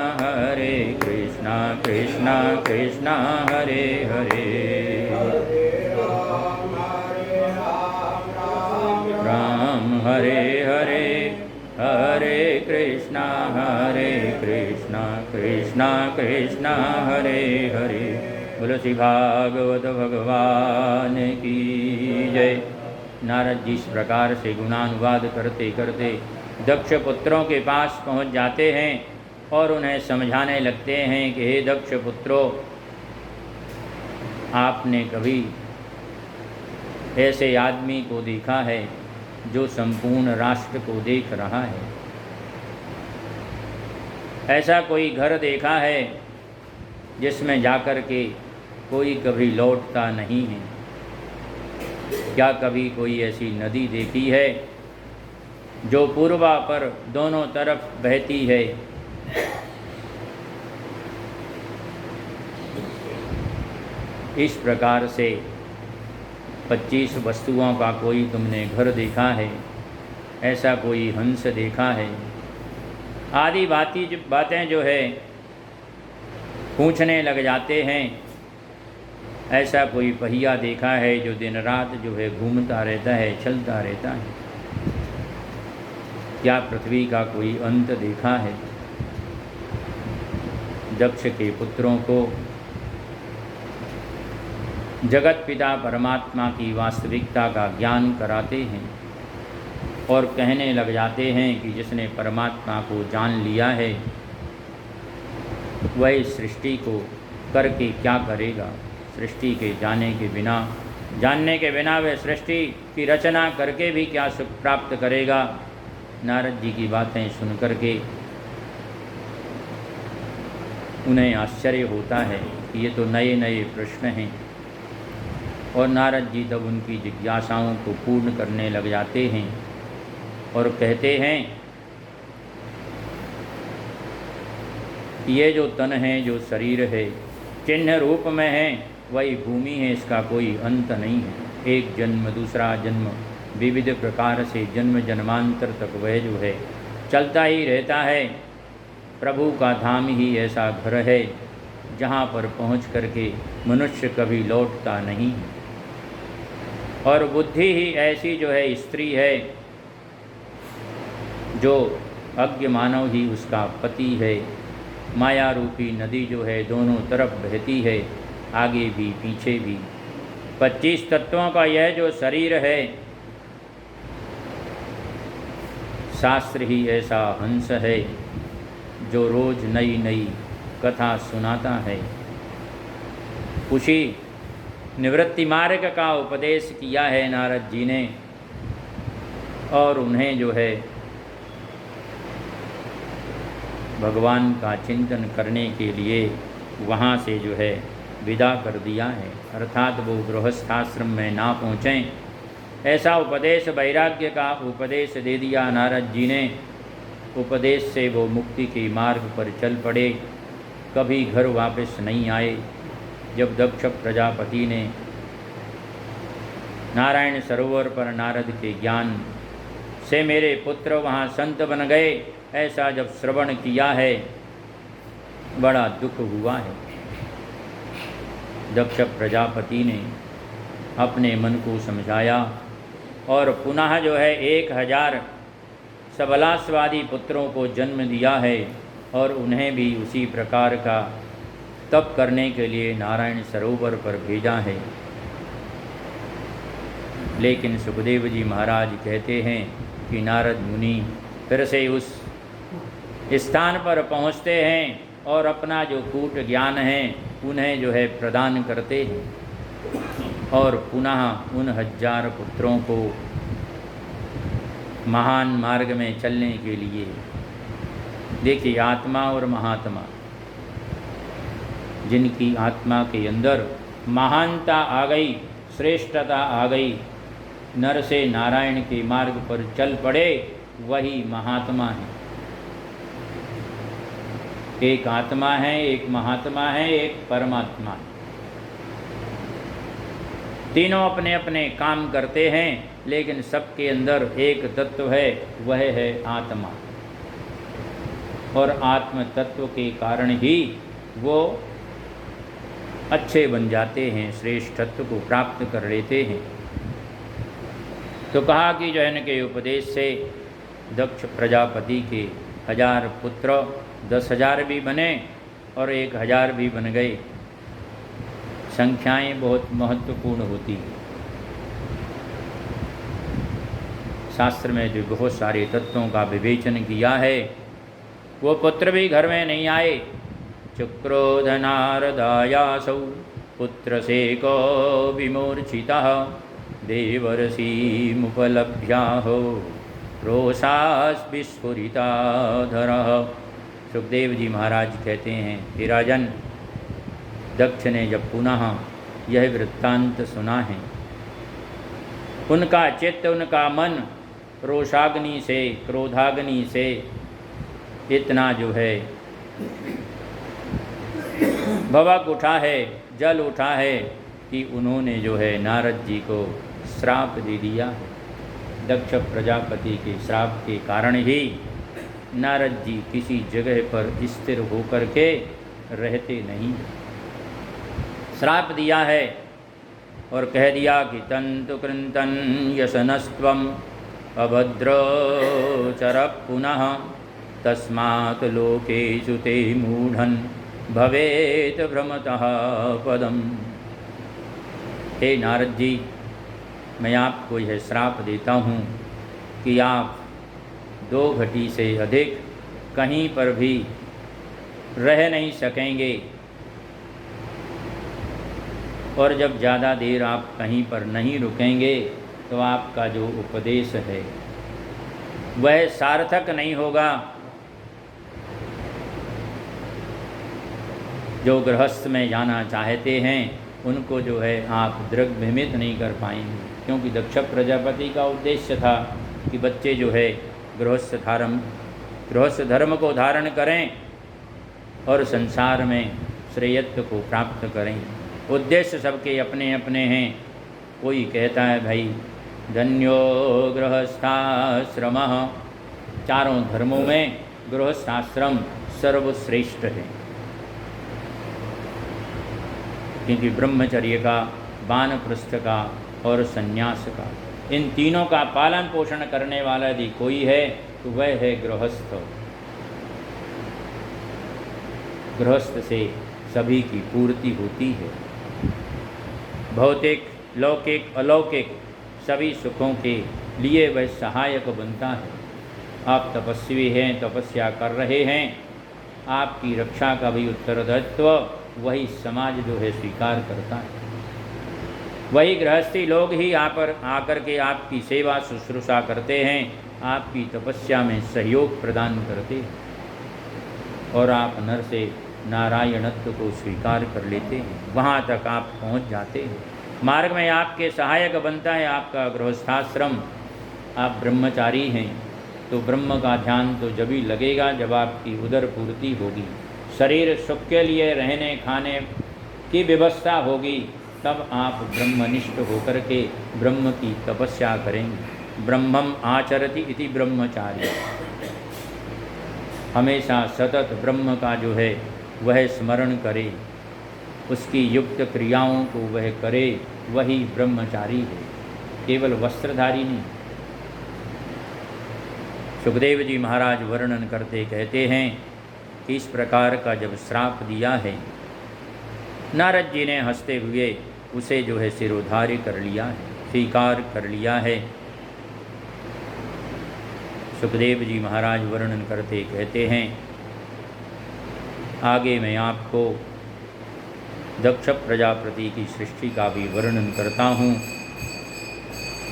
Speaker 1: कृष्णा कृष्णा हरे हरे, राम हरे हरे, हरे कृष्णा कृष्णा कृष्णा हरे हरे। बोलो श्री भागवत भगवान की जय। नारद जी इस प्रकार से गुणानुवाद करते करते दक्ष पुत्रों के पास पहुंच जाते हैं और उन्हें समझाने लगते हैं कि हे दक्ष पुत्रों, आपने कभी ऐसे आदमी को देखा है जो संपूर्ण राष्ट्र को देख रहा है? ऐसा कोई घर देखा है जिसमें जाकर के कोई कभी लौटता नहीं है? क्या कभी कोई ऐसी नदी देखी है जो पूर्वा पर दोनों तरफ बहती है? इस प्रकार से 25 वस्तुओं का कोई तुमने घर देखा है? ऐसा कोई हंस देखा है? आदि बातें जो है पूछने लग जाते हैं ऐसा कोई पहिया देखा है जो दिन रात जो है घूमता रहता है, चलता रहता है? क्या पृथ्वी का कोई अंत देखा है? दक्ष के पुत्रों को जगत पिता परमात्मा की वास्तविकता का ज्ञान कराते हैं और कहने लग जाते हैं कि जिसने परमात्मा को जान लिया है वह इस सृष्टि को करके क्या करेगा? सृष्टि के जानने के बिना वह सृष्टि की रचना करके भी क्या सुख प्राप्त करेगा? नारद जी की बातें सुन करके उन्हें आश्चर्य होता है कि ये तो नए नए प्रश्न हैं। और नारद जी तब उनकी जिज्ञासाओं को पूर्ण करने लग जाते हैं और कहते हैं कि ये जो तन है, जो शरीर है, चिन्ह रूप में है, वही भूमि है, इसका कोई अंत नहीं है। एक जन्म दूसरा जन्म, विविध प्रकार से जन्म जन्मांतर तक वह जो है चलता ही रहता है। प्रभु का धाम ही ऐसा घर है जहाँ पर पहुँच करके मनुष्य कभी लौटता नहीं है। और बुद्धि ही ऐसी जो है स्त्री है जो अज्ञ मानव ही उसका पति है। माया रूपी नदी जो है दोनों तरफ बहती है, आगे भी पीछे भी। 25 तत्वों का यह जो शरीर है, शास्त्र ही ऐसा हंस है जो रोज नई नई कथा सुनाता है। उसी निवृत्ति मार्ग का उपदेश किया है नारद जी ने और उन्हें जो है भगवान का चिंतन करने के लिए वहाँ से जो है विदा कर दिया है, अर्थात वो गृहस्थाश्रम में ना पहुँचें, ऐसा उपदेश, वैराग्य का उपदेश दे दिया नारद जी ने। उपदेश से वो मुक्ति के मार्ग पर चल पड़े, कभी घर वापस नहीं आए। जब दक्ष प्रजापति ने नारायण सरोवर पर नारद के ज्ञान से मेरे पुत्र वहाँ संत बन गए, ऐसा जब श्रवण किया है, बड़ा दुख हुआ है। दक्ष प्रजापति ने अपने मन को समझाया और पुनः जो है 1000 सबलास्वादी पुत्रों को जन्म दिया है और उन्हें भी उसी प्रकार का तप करने के लिए नारायण सरोवर पर भेजा है। लेकिन सुखदेव जी महाराज कहते हैं कि नारद मुनि फिर से उस स्थान पर पहुँचते हैं और अपना जो कूट ज्ञान है उन्हें जो है प्रदान करते हैं और पुनः उन 1000 पुत्रों को महान मार्ग में चलने के लिए। देखिए, आत्मा और महात्मा, जिनकी आत्मा के अंदर महानता आ गई, श्रेष्ठता आ गई, नर से नारायण के मार्ग पर चल पड़े, वही महात्मा है। एक आत्मा है, एक महात्मा है, एक परमात्मा है। तीनों अपने अपने काम करते हैं, लेकिन सबके अंदर एक तत्व है, वह है आत्मा। और आत्म तत्व के कारण ही वो अच्छे बन जाते हैं, श्रेष्ठत्व को प्राप्त कर लेते हैं। तो कहा कि जो इनके उपदेश से दक्ष प्रजापति के 1000 पुत्र 10,000 भी बने और 1000 भी बन गए। संख्याएं बहुत महत्वपूर्ण होती हैं। शास्त्र में जो बहुत सारे तत्वों का विवेचन किया है, वो पुत्र भी घर में नहीं आए। चक्रोध नारदायासौ पुत्र से को विमूर्छितः देवर्षि मुपलभ्याहो रोषास्विस्फुरिताधरः। सुखदेव जी महाराज कहते हैं, हे राजन, दक्ष ने जब पुनः यह वृत्तांत सुना है, उनका चित्त, उनका मन रोषाग्नि से, क्रोधाग्नि से इतना जो है भवक उठा है, जल उठा है कि उन्होंने जो है नारद जी को श्राप दे दिया है। दक्ष प्रजापति के श्राप के कारण ही नारद जी किसी जगह पर स्थिर होकर के रहते नहीं। श्राप दिया है और कह दिया कि तंतु कृंतन यसनस्त्वम अभद्रचर पुनः तस्मात् लोकेषु ते मूढ़न भवेत भ्रमतः पदम। हे नारद जी, मैं आपको यह श्राप देता हूँ कि आप 2 घटी से अधिक कहीं पर भी रह नहीं सकेंगे, और जब ज़्यादा देर आप कहीं पर नहीं रुकेंगे तो आपका जो उपदेश है वह सार्थक नहीं होगा। जो गृहस्थ में जाना चाहते हैं उनको जो है आप दृग्भ्रमित नहीं कर पाएंगे, क्योंकि दक्ष प्रजापति का उद्देश्य था कि बच्चे जो है गृहस्थ धर्म को धारण करें और संसार में श्रेयत्व को प्राप्त करें। उद्देश्य सबके अपने अपने हैं। कोई कहता है भाई धन्यो गृहस्थाश्रमः, चारों धर्मों में गृहस्थाश्रम सर्वश्रेष्ठ है, क्योंकि ब्रह्मचर्य का, वानप्रस्थ का और संन्यास का, इन तीनों का पालन पोषण करने वाला यदि कोई है तो वह है गृहस्थ। गृहस्थ से सभी की पूर्ति होती है। भौतिक, लौकिक, अलौकिक सभी सुखों के लिए वह सहायक बनता है। आप तपस्वी हैं, तपस्या कर रहे हैं, आपकी रक्षा का भी उत्तरदायित्व वही समाज जो है स्वीकार करता है। वही गृहस्थी लोग ही यहाँ पर आकर के आपकी सेवा शुश्रूषा करते हैं, आपकी तपस्या में सहयोग प्रदान करते हैं, और आप नर से नारायणत्व को स्वीकार कर लेते हैं। वहाँ तक आप पहुँच जाते हैं। मार्ग में आपके सहायक बनता है आपका गृहस्थाश्रम। आप ब्रह्मचारी हैं तो ब्रह्म का ध्यान तो जब ही लगेगा जब आपकी उदर पूर्ति होगी, शरीर सुख के लिए रहने खाने की व्यवस्था होगी, तब आप ब्रह्मनिष्ठ होकर के ब्रह्म की तपस्या करेंगे। ब्रह्मम आचरति इति ब्रह्मचारी, हमेशा सतत ब्रह्म का जो है वह स्मरण करे, उसकी युक्त क्रियाओं को वह करे, वही ब्रह्मचारी है, केवल वस्त्रधारी नहीं। सुखदेव जी महाराज वर्णन करते कहते हैं कि इस प्रकार का जब श्राप दिया है, नारद जी ने हंसते हुए उसे जो है सिरोधार्य कर लिया है, स्वीकार कर लिया है। सुखदेव जी महाराज वर्णन करते कहते हैं, आगे मैं आपको दक्ष प्रजापति की सृष्टि का भी वर्णन करता हूँ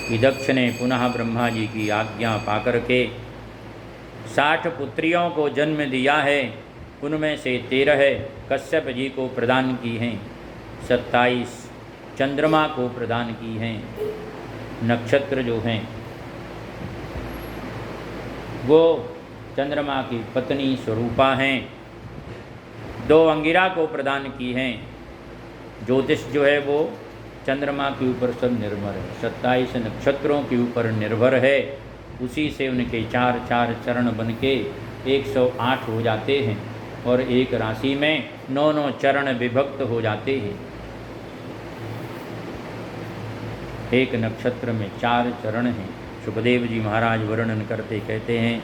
Speaker 1: कि दक्ष ने पुनः ब्रह्मा जी की आज्ञा पाकर के 60 पुत्रियों को जन्म दिया है। उनमें से 13 कश्यप जी को प्रदान की हैं, 27 चंद्रमा को प्रदान की हैं। नक्षत्र जो हैं वो चंद्रमा की पत्नी स्वरूपा हैं। 2 अंगिरा को प्रदान की हैं। ज्योतिष जो है वो चंद्रमा के ऊपर सब निर्भर है, 27 नक्षत्रों के ऊपर निर्भर है। उसी से उनके 4-4 चरण बन के 108 हो जाते हैं, और एक राशि में 9-9 चरण विभक्त हो जाते हैं। एक नक्षत्र में 4 चरण हैं। सुखदेव जी महाराज वर्णन करते कहते हैं,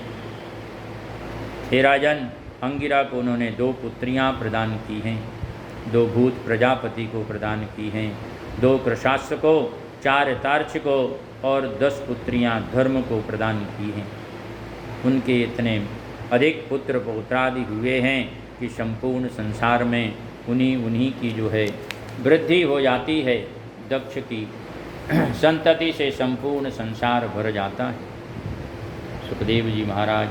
Speaker 1: हे राजन, अंगिरा को उन्होंने 2 पुत्रियां प्रदान की हैं, 2 भूत प्रजापति को प्रदान की हैं, 2 कृशास्त्र को, 4 तार्क्ष को और 10 पुत्रियां धर्म को प्रदान की हैं। उनके इतने अधिक पुत्र पौत्रादि हुए हैं कि संपूर्ण संसार में उन्हीं की जो है वृद्धि हो जाती है। दक्ष की संतति से संपूर्ण संसार भर जाता है। सुखदेव जी महाराज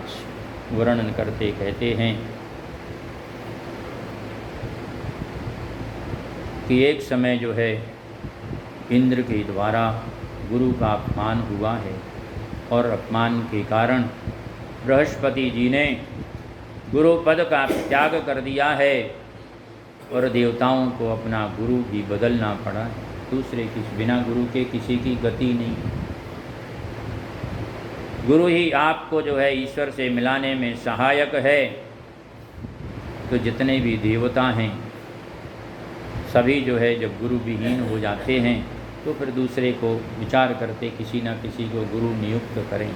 Speaker 1: वर्णन करते कहते हैं कि एक समय जो है इंद्र के द्वारा गुरु का अपमान हुआ है, और अपमान के कारण बृहस्पति जी ने गुरु पद का त्याग कर दिया है, और देवताओं को अपना गुरु भी बदलना पड़ा है। दूसरे बिना गुरु के किसी की गति नहीं। गुरु ही आपको जो है ईश्वर से मिलाने में सहायक है। तो जितने भी देवता हैं सभी जो है जब गुरु विहीन हो जाते हैं तो फिर दूसरे को विचार करते किसी न किसी को गुरु नियुक्त करें।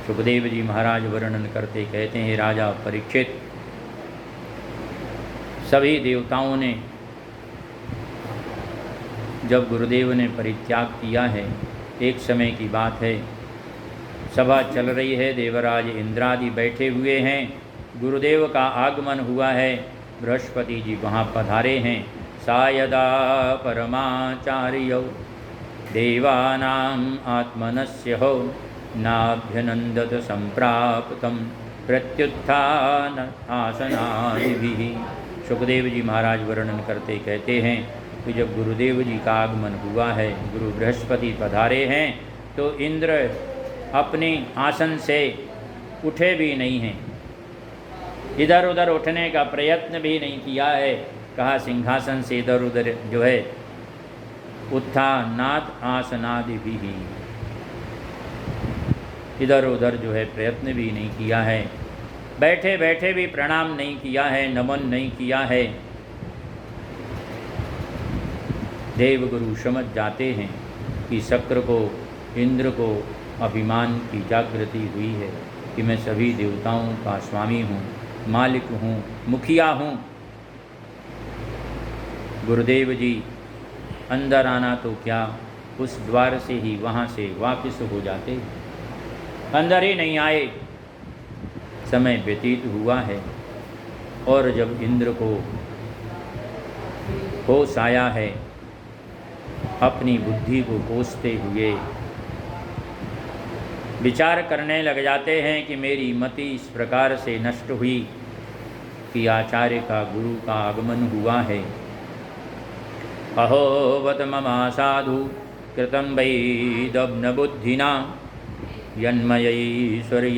Speaker 1: सुखदेव जी महाराज वर्णन करते कहते हैं, राजा परीक्षित, सभी देवताओं ने जब गुरुदेव ने परित्याग किया है, एक समय की बात है, सभा चल रही है, देवराज इंद्रादि बैठे हुए हैं, गुरुदेव का आगमन हुआ है, बृहस्पति जी वहाँ पधारे हैं। सायदा परमाचार्यौ देवानाम आत्मनस्य हो नाभ्यनंदत संप्राप्तम प्रत्युत्थान आसनादिभिः। सुखदेव जी महाराज वर्णन करते कहते हैं कि जब गुरुदेव जी का आगमन हुआ है, गुरु बृहस्पति पधारे हैं, तो इंद्र अपने आसन से उठे भी नहीं हैं, इधर उधर उठने का प्रयत्न भी नहीं किया है। कहा सिंहासन से इधर उधर जो है उत्थानाद आसनादि भी, इधर उधर जो है प्रयत्न भी नहीं किया है, बैठे बैठे भी प्रणाम नहीं किया है, नमन नहीं किया है। देवगुरु समझ जाते हैं कि शक्र को, इंद्र को अभिमान की जागृति हुई है कि मैं सभी देवताओं का स्वामी हूँ, मालिक हूँ, मुखिया हूँ। गुरुदेव जी अंदर आना तो क्या, उस द्वार से ही वहाँ से वापस हो जाते, अंदर ही नहीं आए। समय व्यतीत हुआ है और जब इंद्र को होश आया है, अपनी बुद्धि को कोसते हुए विचार करने लग जाते हैं कि मेरी मति इस प्रकार से नष्ट हुई कि आचार्य का, गुरु का आगमन हुआ है। अहोवत ममा साधु कृतं वै दब्न बुद्धिना यन्मयैश्वर्यमत्तेनो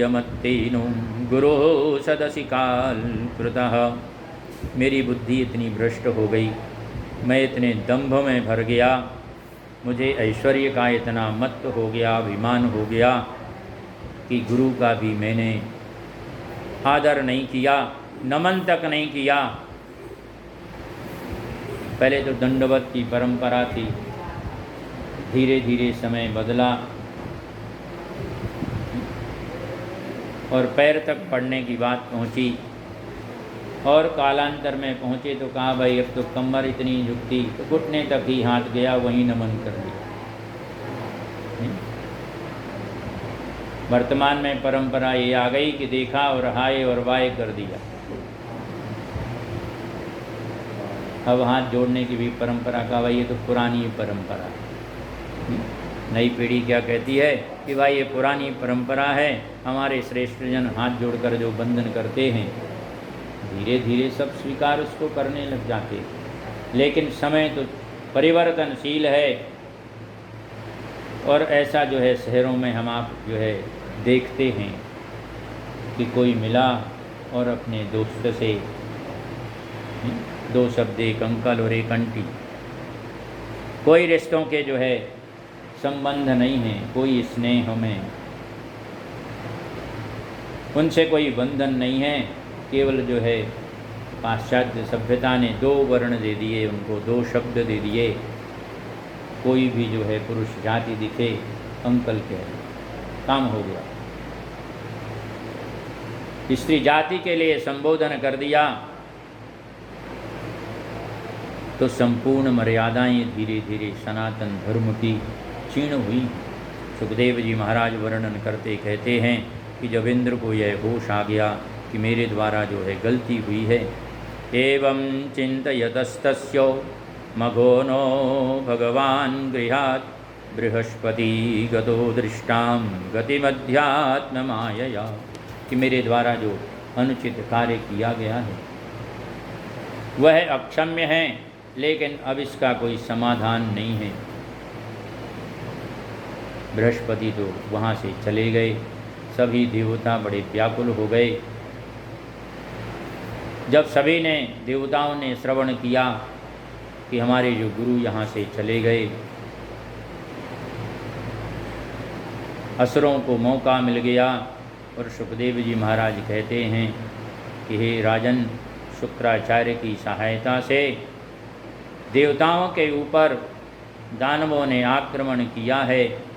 Speaker 1: गुरो सदसि काल कृतः। मेरी बुद्धि इतनी भ्रष्ट हो गई, मैं इतने दंभ में भर गया, मुझे ऐश्वर्य का इतना मत्त हो गया, अभिमान हो गया कि गुरु का भी मैंने आदर नहीं किया, नमन तक नहीं किया। पहले तो दंडवत की परंपरा थी, धीरे धीरे समय बदला और पैर तक पड़ने की बात पहुंची, और कालांतर में पहुंचे तो कहा भाई अब तो कमर इतनी झुकती, तो घुटने तक ही हाथ गया, वहीं नमन कर दिया। वर्तमान में परंपरा ये आ गई कि देखा और हाय और वाय कर दिया। अब हाथ जोड़ने की भी परंपरा का भाई ये तो पुरानी परंपरा है। नई पीढ़ी क्या कहती है कि भाई ये पुरानी परंपरा है, हमारे श्रेष्ठ जन हाथ जोड़कर जो बंधन करते हैं, धीरे धीरे सब स्वीकार उसको करने लग जाते। लेकिन समय तो परिवर्तनशील है, और ऐसा जो है शहरों में हम आप जो है देखते हैं कि कोई मिला और अपने दोस्त से दो शब्द, एक अंकल और एक आंटी, कोई रिश्तों के जो है संबंध नहीं है, कोई स्नेह में उनसे कोई बंधन नहीं है। केवल जो है पाश्चात्य सभ्यता ने दो वर्ण दे दिए, उनको दो शब्द दे दिए। कोई भी जो है पुरुष जाति दिखे अंकल कह, काम हो गया। स्त्री जाति के लिए संबोधन कर दिया तो संपूर्ण मर्यादाएं धीरे धीरे सनातन धर्म की क्षीण हुई। सुखदेव जी महाराज वर्णन करते कहते हैं कि जब इंद्र को यह होश आ गया कि मेरे द्वारा जो है गलती हुई है, एवं चिंतयतस्तस्यो मघो नो भगवान गृहात् बृहस्पति गतो दृष्टां गतिमध्यात्म मायया, कि मेरे द्वारा जो अनुचित कार्य किया गया है वह अक्षम्य है, लेकिन अब इसका कोई समाधान नहीं है। बृहस्पति तो वहाँ से चले गए, सभी देवता बड़े व्याकुल हो गए। जब सभी ने, देवताओं ने श्रवण किया कि हमारे जो गुरु यहाँ से चले गए, असुरों को मौका मिल गया। और सुखदेव जी महाराज कहते हैं कि हे राजन, शुक्राचार्य की सहायता से देवताओं के ऊपर दानवों ने आक्रमण किया है।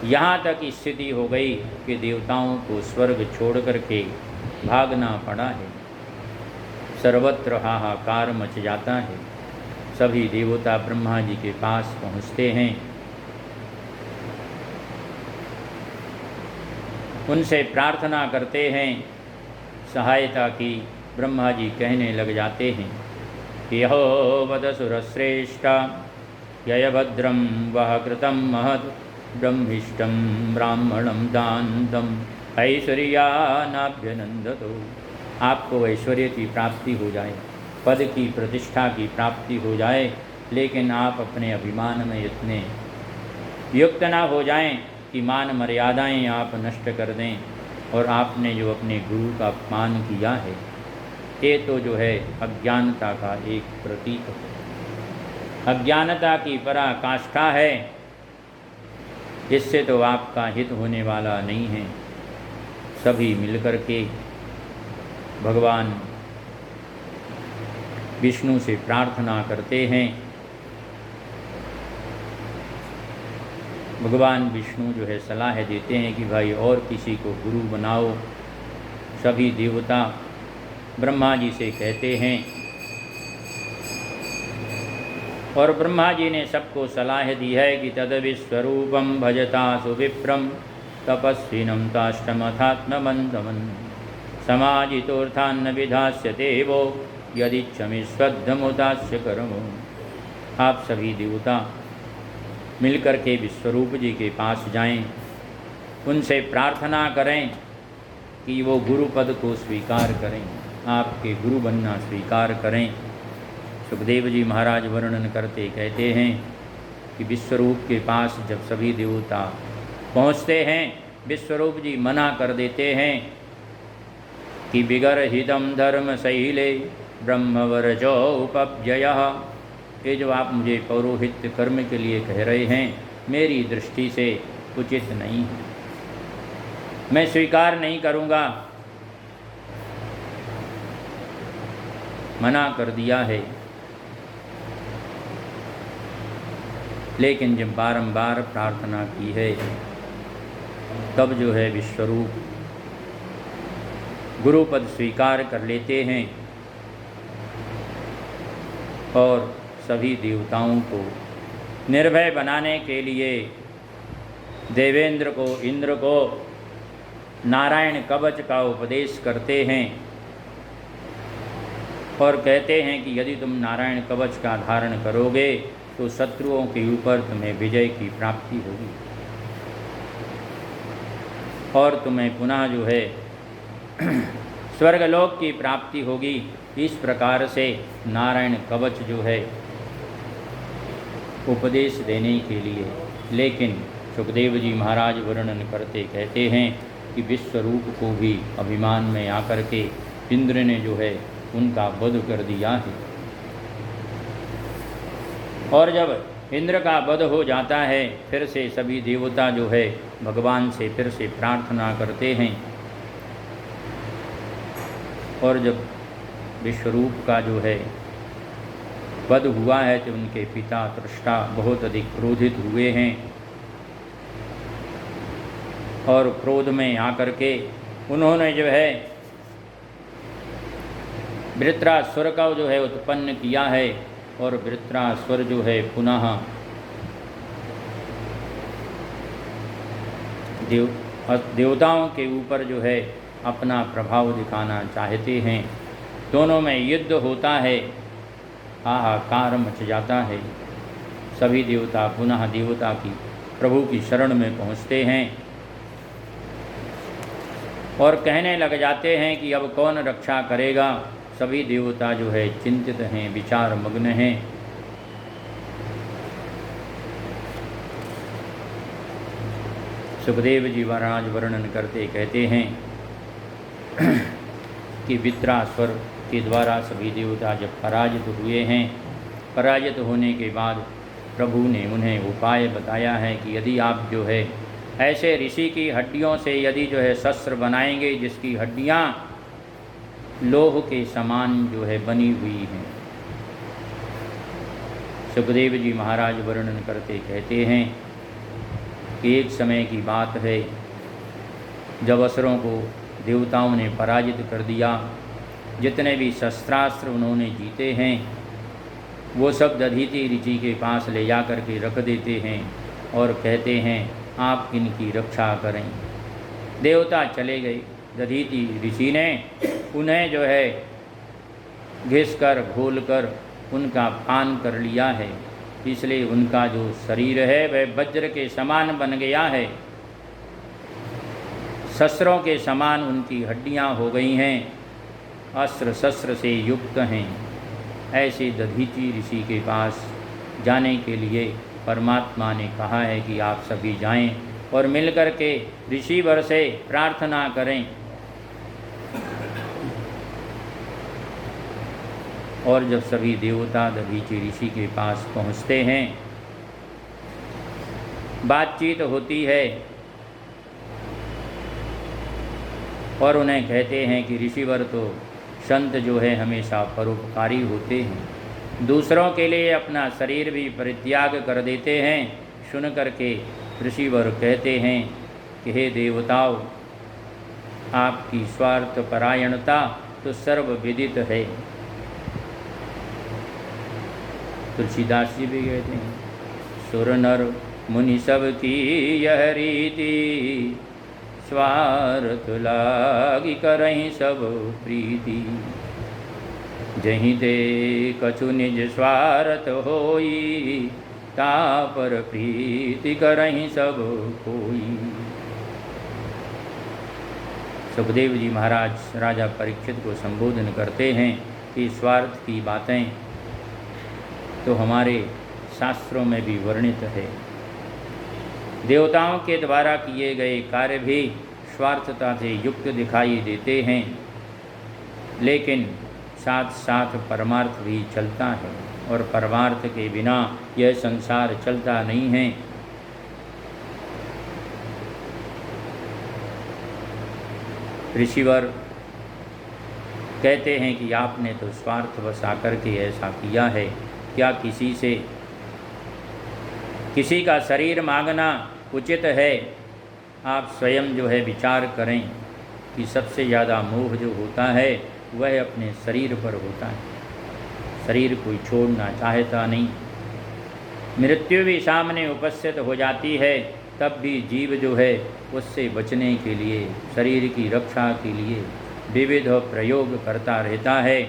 Speaker 1: यहाँ तक स्थिति हो गई कि देवताओं को स्वर्ग छोड़ करके भागना पड़ा है। सर्वत्र हाहाकार मच जाता है। सभी देवता ब्रह्मा जी के पास पहुँचते हैं, उनसे प्रार्थना करते हैं सहायता की। ब्रह्मा जी कहने लग जाते हैं कि यहो वद सुरश्रेष्ठा ययभद्रम वह कृतं महत् ब्रह्मिष्टं ब्राह्मणं दान्तं ऐश्वर्यानाभ्यनंदतो। आपको ऐश्वर्य की प्राप्ति हो जाए, पद की प्रतिष्ठा की प्राप्ति हो जाए, लेकिन आप अपने अभिमान में इतने युक्त ना हो जाएं कि मान मर्यादाएं आप नष्ट कर दें। और आपने जो अपने गुरु का अपमान किया है, ये तो जो है अज्ञानता का एक प्रतीक है, अज्ञानता की पराकाष्ठा है। इससे तो आपका हित होने वाला नहीं है। सभी मिलकर के भगवान विष्णु से प्रार्थना करते हैं। भगवान विष्णु जो है सलाह देते हैं कि भाई और किसी को गुरु बनाओ। सभी देवता ब्रह्मा जी से कहते हैं और ब्रह्मा जी ने सबको सलाह दी है कि तद विश्वरूपम भजता सुविप्रम तपस्विनम ताष्टमथात्मबंधमन समाजितोर्थान्न विधास्यते वो यदिच्छमिश्वद्धमुदास्य कर्मो। आप सभी देवता मिलकर के विश्वरूप जी के पास जाएं, उनसे प्रार्थना करें कि वो गुरु पद को स्वीकार करें, आपके गुरु बनना स्वीकार करें। सुखदेव जी महाराज वर्णन करते कहते हैं कि विश्वरूप के पास जब सभी देवता पहुँचते हैं, विश्वरूप जी मना कर देते हैं कि विगर्हितं धर्म शैले ब्रह्मवर्चो उपव्ययः। ये जो आप मुझे पौरोहित्य कर्म के लिए कह रहे हैं, मेरी दृष्टि से उचित नहीं है, मैं स्वीकार नहीं करूँगा। मना कर दिया है। लेकिन जब बारंबार प्रार्थना की है, तब जो है विश्वरूप गुरुपद स्वीकार कर लेते हैं और सभी देवताओं को निर्भय बनाने के लिए देवेंद्र को, इंद्र को नारायण कवच का उपदेश करते हैं और कहते हैं कि यदि तुम नारायण कवच का धारण करोगे तो शत्रुओं के ऊपर तुम्हें विजय की प्राप्ति होगी और तुम्हें पुनः जो है स्वर्गलोक की प्राप्ति होगी। इस प्रकार से नारायण कवच जो है उपदेश देने के लिए। लेकिन सुखदेव जी महाराज वर्णन करते कहते हैं कि विश्वरूप को भी अभिमान में आकर के इंद्र ने जो है उनका वध कर दिया है। और जब इंद्र का वध हो जाता है, फिर से सभी देवता जो है भगवान से फिर से प्रार्थना करते हैं। और जब विश्वरूप का जो है वध हुआ है तो उनके पिता त्वष्टा बहुत अधिक क्रोधित हुए हैं और क्रोध में आकर के उन्होंने जो है वृत्रासुर का जो है उत्पन्न किया है और वृत्रासुर जो है पुनः देवताओं के ऊपर जो है अपना प्रभाव दिखाना चाहते हैं। दोनों में युद्ध होता है, हाहाकार मच जाता है। सभी देवता पुनः देवता की प्रभु की शरण में पहुँचते हैं और कहने लग जाते हैं कि अब कौन रक्षा करेगा। सभी देवता जो है चिंतित हैं, विचार मग्न हैं। सुखदेव जी महाराज वर्णन करते कहते हैं कि वृत्रासुर के द्वारा सभी देवता जब पराजित हुए हैं, पराजित होने के बाद प्रभु ने उन्हें उपाय बताया है कि यदि आप जो है ऐसे ऋषि की हड्डियों से यदि जो है शस्त्र बनाएंगे जिसकी हड्डियाँ लोह के समान जो है बनी हुई हैं, सुखदेव जी महाराज वर्णन करते कहते हैं कि एक समय की बात है जब असुरों को देवताओं ने पराजित कर दिया। जितने भी शस्त्रास्त्र उन्होंने जीते हैं वो सब दधीचि ऋषि के पास ले जा कर के रख देते हैं और कहते हैं आप इनकी रक्षा करें। देवता चले गए। दधीचि ऋषि ने उन्हें जो है घिस कर घोल कर उनका पान कर लिया है, इसलिए उनका जो शरीर है वह वज्र के समान बन गया है। शस्त्रों के समान उनकी हड्डियां हो गई हैं, अस्त्र शस्त्र से युक्त हैं। ऐसे दधीचि ऋषि के पास जाने के लिए परमात्मा ने कहा है कि आप सभी जाएं और मिलकर के ऋषिवर से प्रार्थना करें। और जब सभी देवता दधीचि ऋषि के पास पहुंचते हैं, बातचीत होती है और उन्हें कहते हैं कि ऋषिवर तो संत जो है हमेशा परोपकारी होते हैं, दूसरों के लिए अपना शरीर भी परित्याग कर देते हैं। सुन करके ऋषिवर कहते हैं कि हे देवताओं, आपकी स्वार्थ परायणता तो सर्वविदित है। तुलसीदास जी भी कहते हैं सुर नर मुनि सब की यह रीति, स्वार्थ लागी करहीं सब प्रीति। जहीं ते कछु निज स्वार्थ होई, तापर प्रीति करहीं सब कोई। सुखदेव जी महाराज राजा परीक्षित को संबोधन करते हैं कि स्वार्थ की बातें तो हमारे शास्त्रों में भी वर्णित है। देवताओं के द्वारा किए गए कार्य भी स्वार्थता से युक्त दिखाई देते हैं, लेकिन साथ साथ परमार्थ भी चलता है और परमार्थ के बिना यह संसार चलता नहीं है। ऋषिवर कहते हैं कि आपने तो स्वार्थवश आकर के ऐसा किया है, क्या किसी से किसी का शरीर मांगना उचित है? आप स्वयं जो है विचार करें कि सबसे ज़्यादा मोह जो होता है वह अपने शरीर पर होता है। शरीर कोई छोड़ना चाहता नहीं। मृत्यु भी सामने उपस्थित हो जाती है, तब भी जीव जो है उससे बचने के लिए, शरीर की रक्षा के लिए विविध प्रयोग करता रहता है।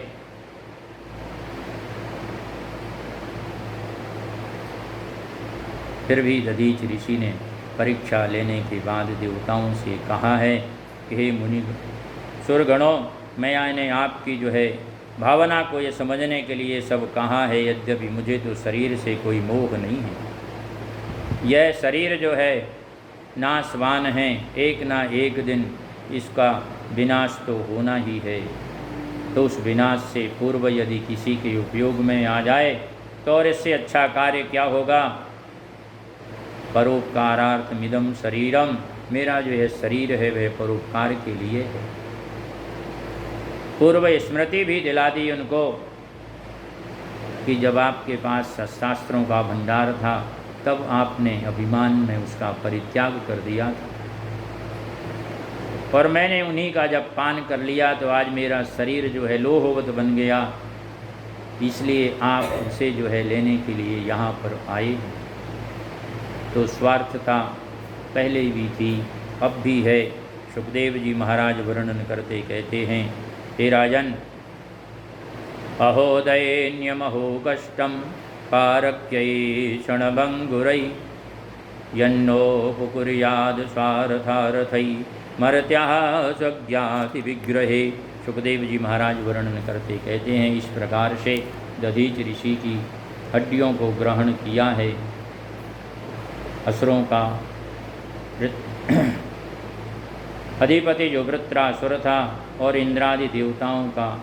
Speaker 1: फिर भी दधीचि ऋषि ने परीक्षा लेने के बाद देवताओं से कहा है कि हे मुनि सुरगणों, मैंने आपकी जो है भावना को ये समझने के लिए सब कहा है, यद्यपि मुझे तो शरीर से कोई मोह नहीं है। यह शरीर जो है नाशवान है, एक ना एक दिन इसका विनाश तो होना ही है। तो उस विनाश से पूर्व यदि किसी के उपयोग में आ जाए तो और इससे अच्छा कार्य क्या होगा। परोपकारार्थमिदं शरीरम, मेरा जो है शरीर है वह परोपकार के लिए है। पूर्व स्मृति भी दिला दी उनको कि जब आपके पास शास्त्रों का भंडार था तब आपने अभिमान में उसका परित्याग कर दिया था, और मैंने उन्हीं का जब पान कर लिया तो आज मेरा शरीर जो है लोहवत बन गया। इसलिए आप उसे जो है लेने के लिए यहाँ पर आए हैं। तो स्वार्थता पहले भी थी, अब भी है। सुखदेव जी महाराज वर्णन करते कहते हैं, हे राजन, अहो दैन्यमहो कष्टम पारक्यैषणभङ्गुरै, यन्नोपकुर्याद् स्वार्थार्थै मर्त्याः स्वज्ञाति विग्रहे। सुखदेव जी महाराज वर्णन करते कहते हैं, इस प्रकार से दधीचि ऋषि की हड्डियों को ग्रहण किया है। असुरों का अधिपति जो वृत्रासुर था और इंद्रादि देवताओं का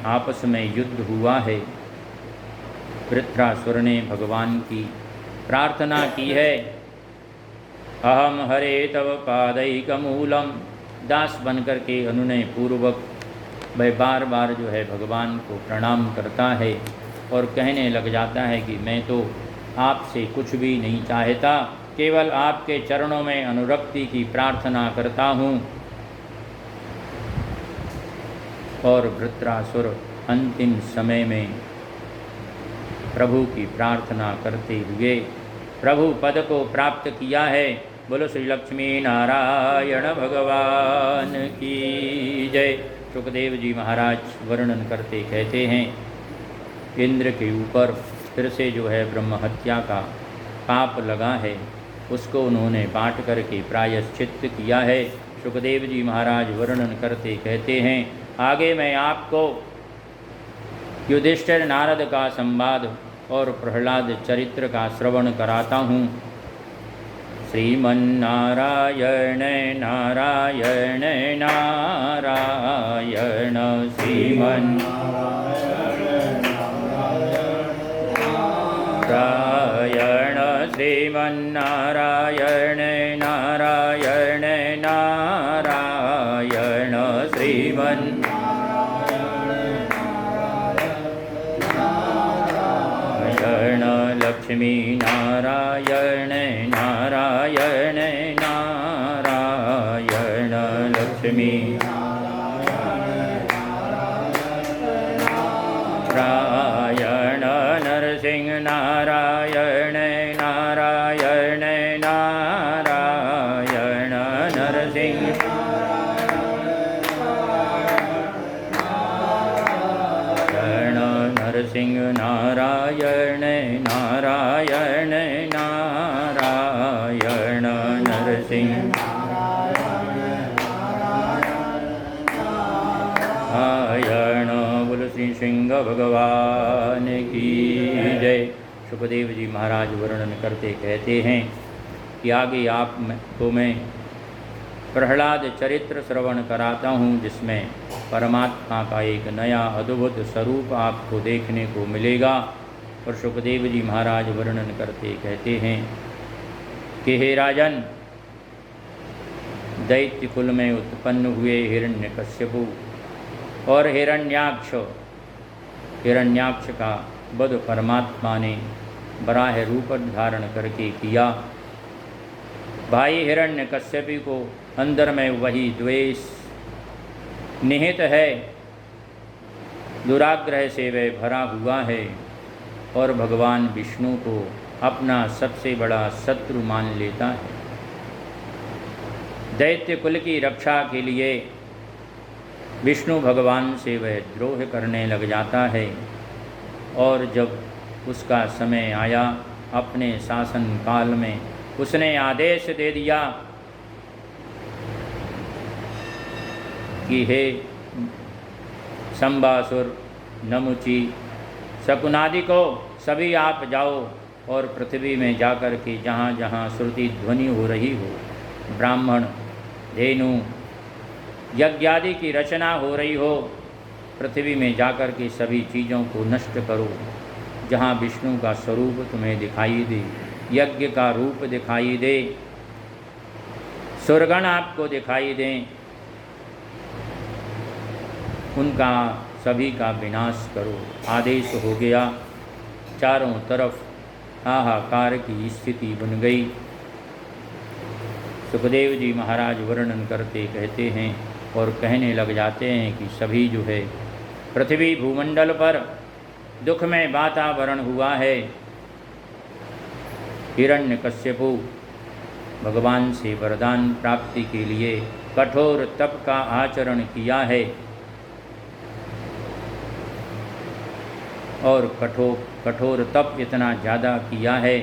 Speaker 1: आपस में युद्ध हुआ है। वृत्रासुर ने भगवान की प्रार्थना की है, अहम हरे तव पादैकमूलम। दास बन कर के अनुनय पूर्वक वह बार बार जो है भगवान को प्रणाम करता है और कहने लग जाता है कि मैं तो आपसे कुछ भी नहीं चाहता, केवल आपके चरणों में अनुरक्ति की प्रार्थना करता हूँ। और वृत्रासुर अंतिम समय में प्रभु की प्रार्थना करते हुए प्रभु पद को प्राप्त किया है। बोलो श्री लक्ष्मी नारायण भगवान की जय। सुखदेव जी महाराज वर्णन करते कहते हैं, इंद्र के ऊपर फिर से जो है ब्रह्म हत्या का पाप लगा है, उसको उन्होंने बांट करके प्रायश्चित्त किया है। सुखदेव जी महाराज वर्णन करते कहते हैं, आगे मैं आपको युधिष्ठिर नारद का संवाद और प्रहलाद चरित्र का श्रवण कराता हूँ। श्रीमन्नारायण नारायण नारायण श्रीमन्नारायण श्रीमन्नारायण नारायण नारायण श्रीमन्नारायण लक्ष्मी नारायण नारायण नारायण लक्ष्मी नारायण नरसिंह नारायण नारायण नारायण नरसिंह नरसिंह नारायण नारायण नारायण नरसिंह नारायण। बोलो श्री सिंह भगवान की जय। सुखदेव जी महाराज वर्णन करते कहते हैं कि आगे आपको मैं प्रहलाद चरित्र श्रवण कराता हूँ, जिसमें परमात्मा का एक नया अद्भुत स्वरूप आपको देखने को मिलेगा। और सुखदेव जी महाराज वर्णन करते कहते हैं कि हे राजन, दैत्य कुल में उत्पन्न हुए हिरण्यकश्यपु और हिरण्याक्ष का वध परमात्मा ने बराह रूप धारण करके किया। भाई हिरण्यकश्यपु को अंदर में वही द्वेष निहित है, दुराग्रह से वह भरा हुआ है और भगवान विष्णु को अपना सबसे बड़ा शत्रु मान लेता है। दैत्य कुल की रक्षा के लिए विष्णु भगवान से वह द्रोह करने लग जाता है। और जब उसका समय आया, अपने शासन काल में उसने आदेश दे दिया कि हे संबासुर, नमुची, शकुनादि को सभी आप जाओ और पृथ्वी में जाकर के जहाँ जहाँ श्रुति ध्वनि हो रही हो, ब्राह्मण, धेनु, यज्ञादि की रचना हो रही हो, पृथ्वी में जाकर के सभी चीज़ों को नष्ट करो। जहाँ विष्णु का स्वरूप तुम्हें दिखाई दे, यज्ञ का रूप दिखाई दे, सुरगण आपको दिखाई दें, उनका सभी का विनाश करो। आदेश हो गया। चारों तरफ हाहाकार की स्थिति बन गई। सुखदेव जी महाराज वर्णन करते कहते हैं और कहने लग जाते हैं कि सभी जो है पृथ्वी भूमंडल पर दुखमय वातावरण हुआ है। हिरण्यकश्यपु भगवान से वरदान प्राप्ति के लिए कठोर तप का आचरण किया है और कठोर तप इतना ज़्यादा किया है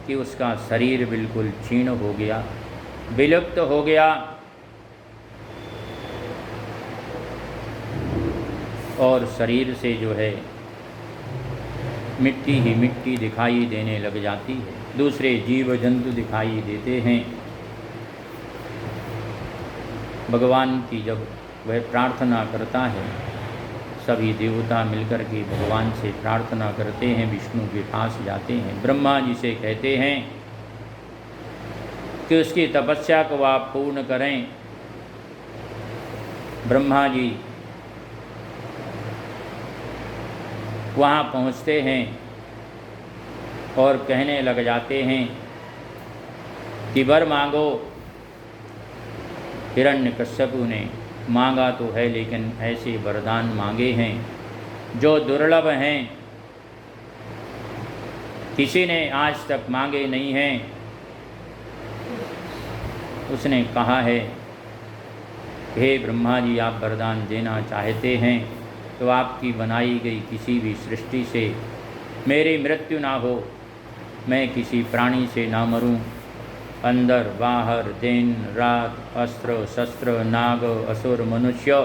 Speaker 1: कि उसका शरीर बिल्कुल क्षीण हो गया, विलुप्त हो गया और शरीर से जो है मिट्टी ही मिट्टी दिखाई देने लग जाती है। दूसरे जीव जंतु दिखाई देते हैं। भगवान की जब वह प्रार्थना करता है, सभी देवता मिलकर के भगवान से प्रार्थना करते हैं, विष्णु के पास जाते हैं, ब्रह्मा जी से कहते हैं कि उसकी तपस्या को आप पूर्ण करें। ब्रह्मा जी वहाँ पहुँचते हैं और कहने लग जाते हैं कि वर मांगो। हिरण्यकश्यपु ने मांगा तो है, लेकिन ऐसे वरदान मांगे हैं जो दुर्लभ हैं, किसी ने आज तक मांगे नहीं हैं। उसने कहा है, हे ब्रह्मा जी, आप वरदान देना चाहते हैं तो आपकी बनाई गई किसी भी सृष्टि से मेरी मृत्यु ना हो, मैं किसी प्राणी से ना मरूं, अंदर बाहर दिन रात, अस्त्र शस्त्र, नाग असुर मनुष्य,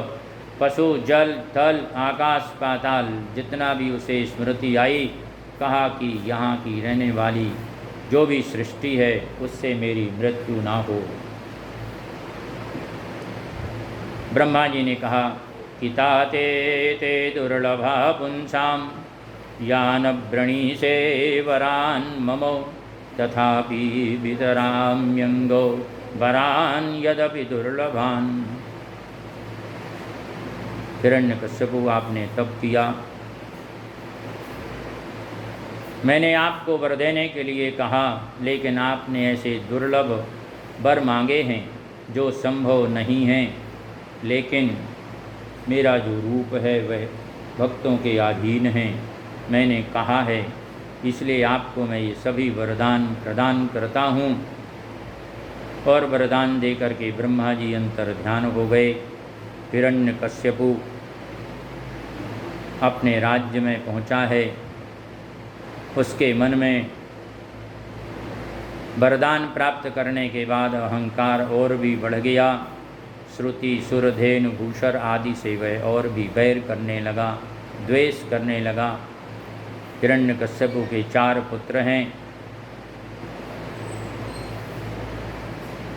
Speaker 1: पशु, जल थल आकाश पाताल, जितना भी उसे स्मृति आई, कहा कि यहाँ की रहने वाली जो भी सृष्टि है उससे मेरी मृत्यु ना हो। ब्रह्मा जी ने कहा कि ताते ते दुर्लभा पुंसाम यान व्रणीसे वरान ममो तथापि वितराम्यंगो वरान यदपि दुर्लभान। हिरण्यकश्यपु, आपने तप किया, मैंने आपको वर देने के लिए कहा, लेकिन आपने ऐसे दुर्लभ वर मांगे हैं जो संभव नहीं हैं। लेकिन मेरा जो रूप है वह भक्तों के अधीन है, मैंने कहा है, इसलिए आपको मैं ये सभी वरदान प्रदान करता हूँ। और वरदान दे करके ब्रह्मा जी अंतर ध्यान हो गए। हिरण्यकश्यपु अपने राज्य में पहुँचा है, उसके मन में वरदान प्राप्त करने के बाद अहंकार और भी बढ़ गया। श्रुति सुरधेनु भूषर आदि से वह और भी बैर करने लगा, द्वेष करने लगा। हिरण्यकश्यपु के 4 पुत्र हैं।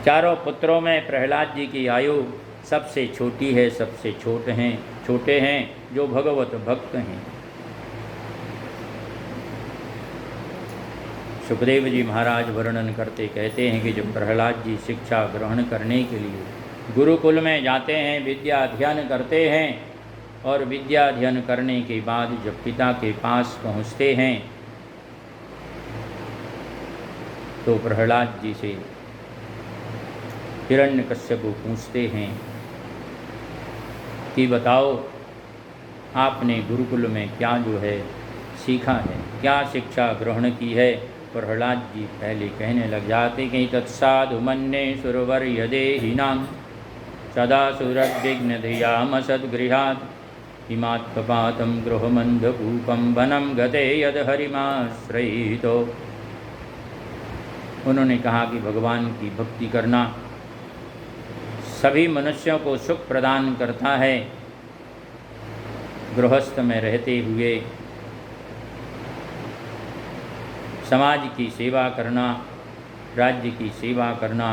Speaker 1: चारों पुत्रों में प्रहलाद जी की आयु सबसे छोटी है, सबसे छोटे हैं जो भगवत भक्त हैं। सुखदेव जी महाराज वर्णन करते कहते हैं कि जब प्रहलाद जी शिक्षा ग्रहण करने के लिए गुरुकुल में जाते हैं, विद्या अध्ययन करते हैं, और विद्या अध्ययन करने के बाद जब पिता के पास पहुँचते हैं तो प्रहलाद जी से हिरण्यकश्यपु पूछते हैं कि बताओ, आपने गुरुकुल में क्या जो है सीखा है, क्या शिक्षा ग्रहण की है। प्रहलाद जी पहले कहने लग जाते कि तत्साधु मन्ये सुरवर्य देहिनां सदा सुरद्विघ्न धियाम सद्गृहात् हिमात्पातं गृहमन्धकूपं वनं गते यद हरिमाश्रयितो। उन्होंने कहा कि भगवान की भक्ति करना सभी मनुष्यों को सुख प्रदान करता है। गृहस्थ में रहते हुए समाज की सेवा करना, राज्य की सेवा करना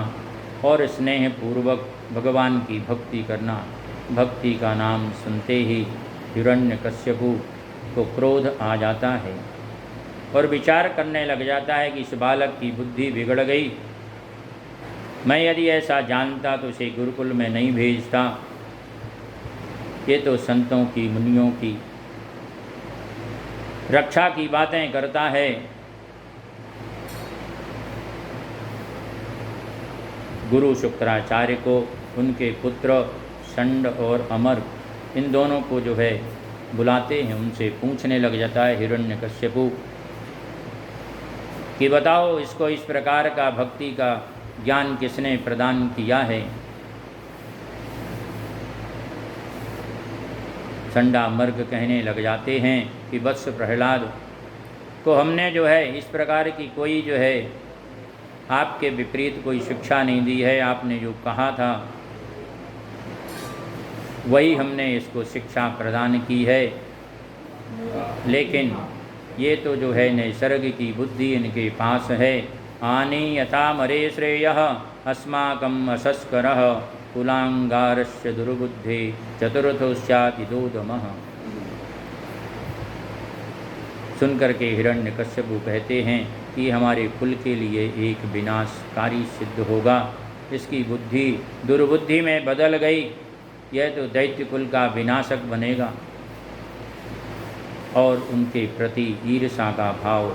Speaker 1: और स्नेह पूर्वक भगवान की भक्ति करना। भक्ति का नाम सुनते ही हिरण्यकश्यपु को क्रोध आ जाता है और विचार करने लग जाता है कि इस बालक की बुद्धि बिगड़ गई, मैं यदि ऐसा जानता तो उसे गुरुकुल में नहीं भेजता। ये तो संतों की मुनियों की रक्षा की बातें करता है। गुरु शुक्राचार्य को उनके पुत्र षंड और अमर, इन दोनों को जो है बुलाते हैं, उनसे पूछने लग जाता है हिरण्यकश्यपु कि बताओ, इसको इस प्रकार का भक्ति का ज्ञान किसने प्रदान किया है। षंडामर्ग कहने लग जाते हैं कि वत्स प्रहलाद को हमने जो है इस प्रकार की कोई जो है आपके विपरीत कोई शिक्षा नहीं दी है, आपने जो कहा था वही हमने इसको शिक्षा प्रदान की है। लेकिन ये तो जो है नैसर्ग की बुद्धि इनके पास है। आनी यथा मरे श्रेयः अस्माकं असस्करः कुलांगारस्य दुर्बुद्धि चतुर्थो स्याति दोदमः। सुनकर के हिरण्यकश्यपु कहते हैं कि हमारे कुल के लिए एक विनाशकारी सिद्ध होगा। इसकी बुद्धि दुर्बुद्धि में बदल गई, यह तो दैत्य कुल का विनाशक बनेगा। और उनके प्रति ईर्ष्या का भाव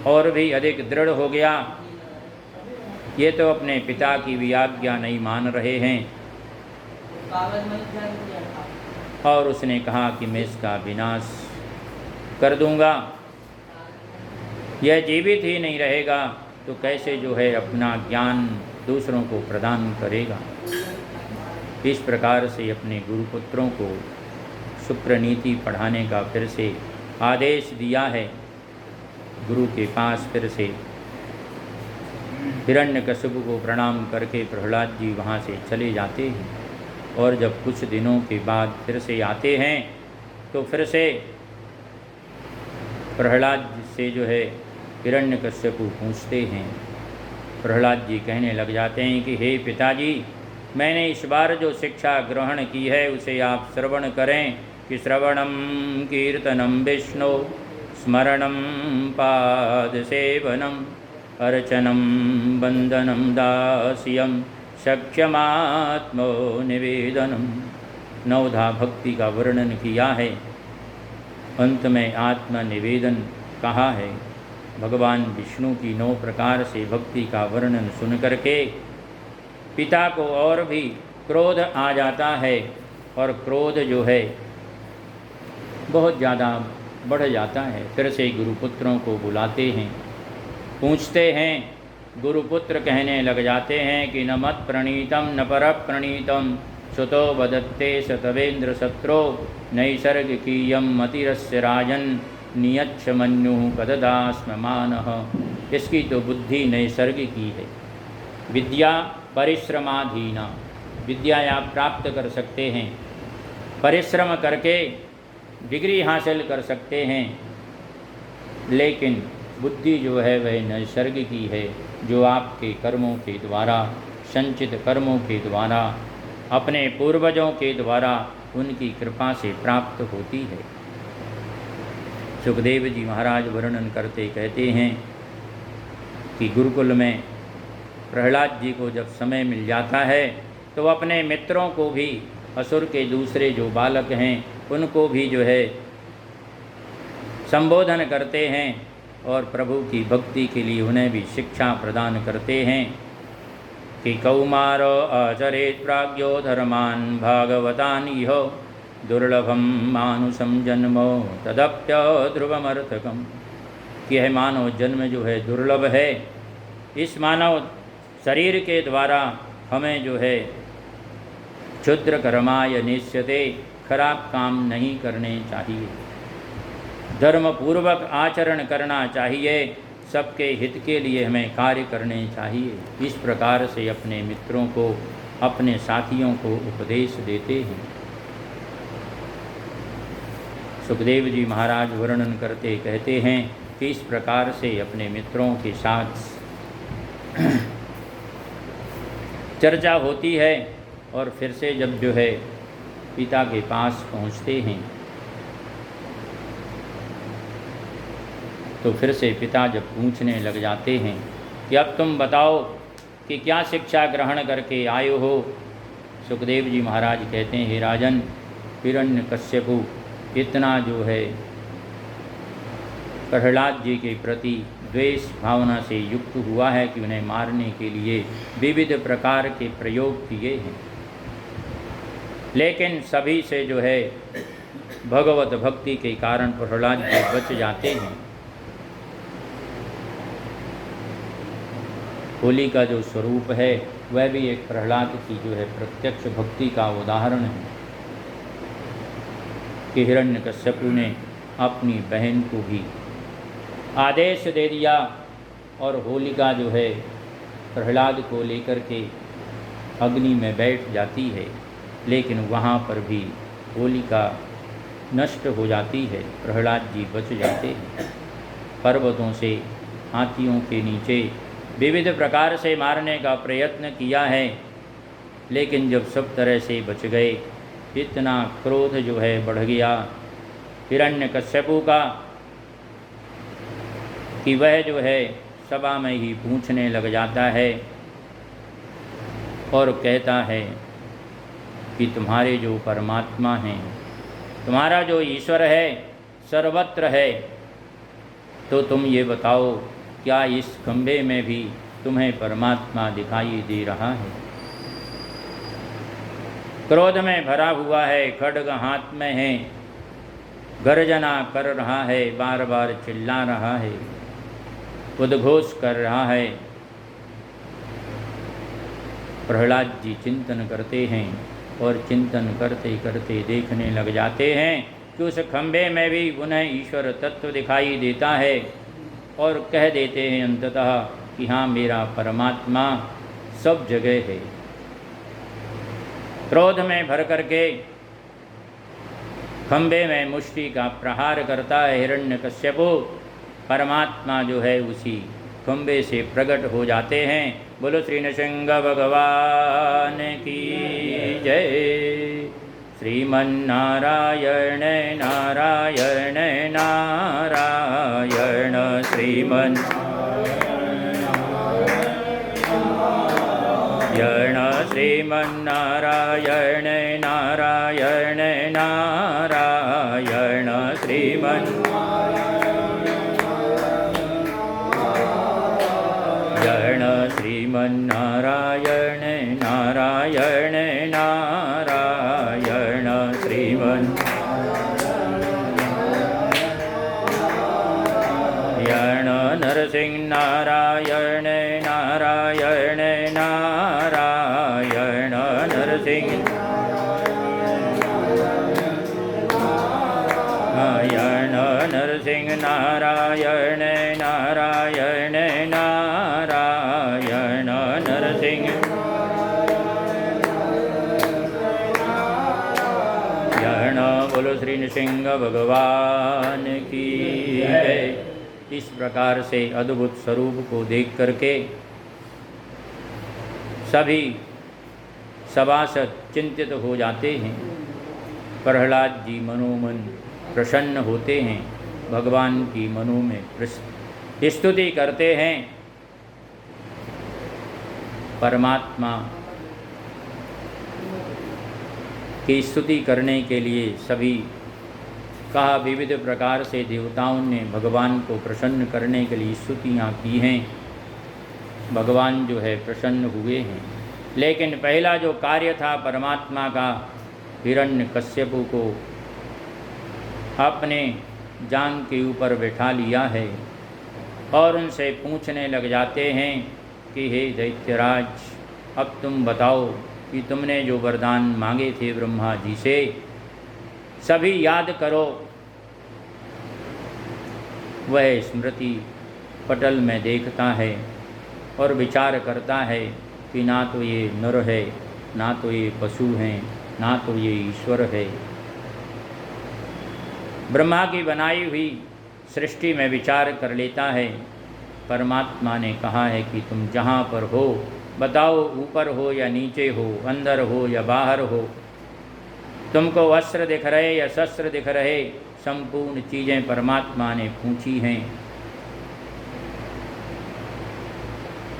Speaker 1: और भी अधिक दृढ़ हो गया। ये तो अपने पिता की भी आज्ञा नहीं मान रहे हैं। और उसने कहा कि मैं इसका विनाश कर दूंगा, यह जीवित ही नहीं रहेगा तो कैसे जो है अपना ज्ञान दूसरों को प्रदान करेगा। इस प्रकार से अपने गुरुपुत्रों को सुप्रनीति पढ़ाने का फिर से आदेश दिया है। गुरु के पास फिर से हिरण्यकशिपु को प्रणाम करके प्रहलाद जी वहाँ से चले जाते हैं। और जब कुछ दिनों के बाद फिर से आते हैं तो फिर से प्रहलाद से जो है हिरण्यकशिपु पूछते हैं। प्रहलाद जी कहने लग जाते हैं कि हे पिताजी, मैंने इस बार जो शिक्षा ग्रहण की है उसे आप श्रवण करें कि श्रवणम कीर्तनम विष्णु स्मरणम पादसेवनम अर्चनम बंदनम दास्यम शक्यमात्मो निवेदनम। नवधा भक्ति का वर्णन किया है, अंत में आत्मनिवेदन कहा है। भगवान विष्णु की 9 प्रकार से भक्ति का वर्णन सुन करके पिता को और भी क्रोध आ जाता है और क्रोध जो है बहुत ज़्यादा बढ़ जाता है। फिर से गुरुपुत्रों को बुलाते हैं, पूछते हैं। गुरुपुत्र कहने लग जाते हैं कि न मत प्रणीतम न पर प्रणीतम सुतो वदत्ते शतवेन्द्र शत्रो नैसर्गिकीयम मतिरस्य राजन नियच्छ मन्यु कददास्म मानः। इसकी तो बुद्धि नैसर्गिकी है, विद्या परिश्रमाधीना। विद्या आप प्राप्त कर सकते हैं, परिश्रम करके डिग्री हासिल कर सकते हैं, लेकिन बुद्धि जो है वह नैसर्गिकी है, जो आपके कर्मों के द्वारा, संचित कर्मों के द्वारा, अपने पूर्वजों के द्वारा उनकी कृपा से प्राप्त होती है। सुखदेव जी महाराज वर्णन करते कहते हैं कि गुरुकुल में प्रहलाद जी को जब समय मिल जाता है तो अपने मित्रों को भी, असुर के दूसरे जो बालक हैं उनको भी जो है संबोधन करते हैं और प्रभु की भक्ति के लिए उन्हें भी शिक्षा प्रदान करते हैं कि कौमारो आचरेत् प्राज्ञो धर्मान् भागवतान् इह दुर्लभम मानुषम जन्मो तदप्य ध्रुवमर्थकम। यह मानव जन्म जो है दुर्लभ है। इस मानव शरीर के द्वारा हमें जो है क्षुद्र कर्माय निश्यते, खराब काम नहीं करने चाहिए, धर्म पूर्वक आचरण करना चाहिए, सबके हित के लिए हमें कार्य करने चाहिए। इस प्रकार से अपने मित्रों को, अपने साथियों को उपदेश देते हैं। सुखदेव जी महाराज वर्णन करते कहते हैं कि इस प्रकार से अपने मित्रों के साथ चर्चा होती है और फिर से जब जो है पिता के पास पहुँचते हैं तो फिर से पिता जब पूछने लग जाते हैं कि अब तुम बताओ कि क्या शिक्षा ग्रहण करके आए हो। सुखदेव जी महाराज कहते हैं, हे राजन, हिरण्यकश्यपु इतना जो है प्रहलाद जी के प्रति द्वेष भावना से युक्त हुआ है कि उन्हें मारने के लिए विविध प्रकार के प्रयोग किए हैं, लेकिन सभी से जो है भगवत भक्ति के कारण प्रहलाद जी बच जाते हैं। होली का जो स्वरूप है वह भी एक प्रहलाद की जो है प्रत्यक्ष भक्ति का उदाहरण है कि हिरण्यकश्यपु ने अपनी बहन को भी आदेश दे दिया और होलिका जो है प्रहलाद को लेकर के अग्नि में बैठ जाती है, लेकिन वहाँ पर भी होलिका नष्ट हो जाती है, प्रहलाद जी बच जाते हैं। पर्वतों से, हाथियों के नीचे विविध प्रकार से मारने का प्रयत्न किया है, लेकिन जब सब तरह से बच गए, इतना क्रोध जो है बढ़ गया हिरण्यकश्यपु का कि वह जो है सभा में ही पूछने लग जाता है और कहता है कि तुम्हारे जो परमात्मा हैं, तुम्हारा जो ईश्वर है, सर्वत्र है, तो तुम ये बताओ क्या इस खंभे में भी तुम्हें परमात्मा दिखाई दे रहा है? क्रोध में भरा हुआ है, खड्ग हाथ में है, गर्जना कर रहा है, बार बार चिल्ला रहा है, उद्घोष कर रहा है। प्रहलाद जी चिंतन करते हैं और चिंतन करते करते देखने लग जाते हैं कि उस खंभे में भी उन्हें ईश्वर तत्व दिखाई देता है और कह देते हैं अंततः कि हाँ, मेरा परमात्मा सब जगह है। क्रोध में भर करके खंभे में मुष्टि का प्रहार करता है हिरण्यकश्यपु। परमात्मा जो है उसी खंभे से प्रकट हो जाते हैं। बोलो श्री नृसिंह भगवान की जय। श्रीमन्नारायण नारायण नारायण श्रीमन्नारायण नारायण नारायण श्रीमन्नारायण नारायण नारायण श्रीमन्नारायण नरसिंह नारायण नारायण नारायण नरसिंह नरसिंह नारायण नारायण नारायण नरसिंह बोलो श्री नृसिंह भगवान की जय। इस प्रकार से अद्भुत स्वरूप को देख करके सभी सभासद चिंतित हो जाते हैं। प्रहलाद जी मनोमन प्रसन्न होते हैं, भगवान की मनो में स्तुति करते हैं। परमात्मा की स्तुति करने के लिए सभी कहा विविध प्रकार से देवताओं ने भगवान को प्रसन्न करने के लिए स्तुतियाँ की हैं। भगवान जो है प्रसन्न हुए हैं, लेकिन पहला जो कार्य था परमात्मा का, हिरण्यकश्यपु को अपने जांघ के ऊपर बैठा लिया है और उनसे पूछने लग जाते हैं कि हे दैत्यराज, अब तुम बताओ कि तुमने जो वरदान मांगे थे ब्रह्मा जी से, सभी याद करो। वह स्मृति पटल में देखता है और विचार करता है कि ना तो ये नर है, ना तो ये पशु हैं, ना तो ये ईश्वर है। ब्रह्मा की बनाई हुई सृष्टि में विचार कर लेता है। परमात्मा ने कहा है कि तुम जहाँ पर हो बताओ, ऊपर हो या नीचे हो, अंदर हो या बाहर हो, तुमको वस्त्र दिख रहे या शस्त्र दिख रहे, संपूर्ण चीज़ें परमात्मा ने पूछी हैं।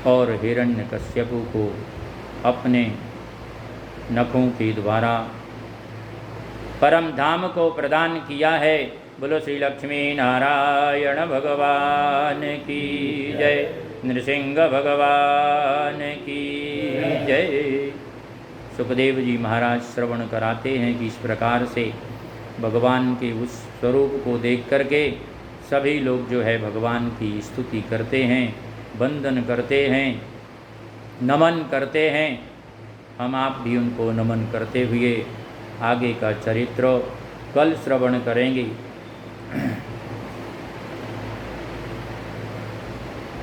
Speaker 1: और हिरण्यकश्यपु को अपने नखों के द्वारा परम धाम को प्रदान किया है। बोलो श्री लक्ष्मी नारायण भगवान की जय, नृसिंह भगवान की जय। सुखदेव जी महाराज श्रवण कराते हैं कि इस प्रकार से भगवान के उस स्वरूप को देख करके सभी लोग जो है भगवान की स्तुति करते हैं, वंदन करते हैं, नमन करते हैं। हम आप भी उनको नमन करते हुए आगे का चरित्र कल श्रवण करेंगे।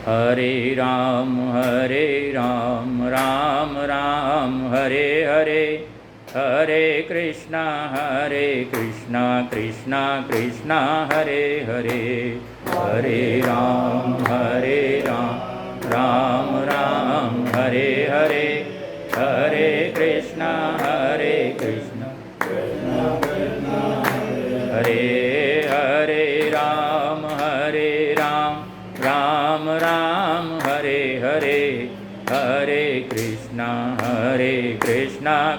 Speaker 1: हरे राम राम राम हरे हरे, हरे कृष्णा कृष्णा कृष्णा हरे हरे, हरे राम राम राम हरे हरे, हरे कृष्णा कृष्णा हरे हरे, राम राम राम हरे हरे, हरे कृष्णा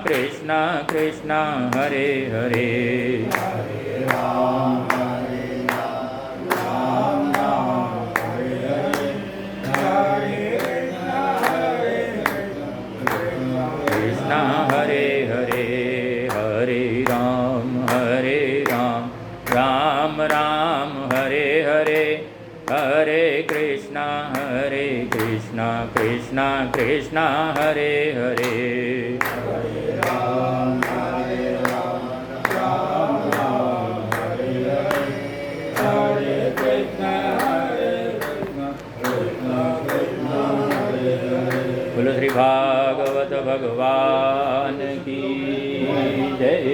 Speaker 1: कृष्णा कृष्णा हरे हरे, हरे राम कृष्ण कृष्ण कृष्ण हरे हरे,
Speaker 2: हरे राम राम राम हरे हरे, हरे कृष्ण कृष्ण कृष्ण हरे हरे।
Speaker 1: बोलो श्री भागवत भगवान की जय।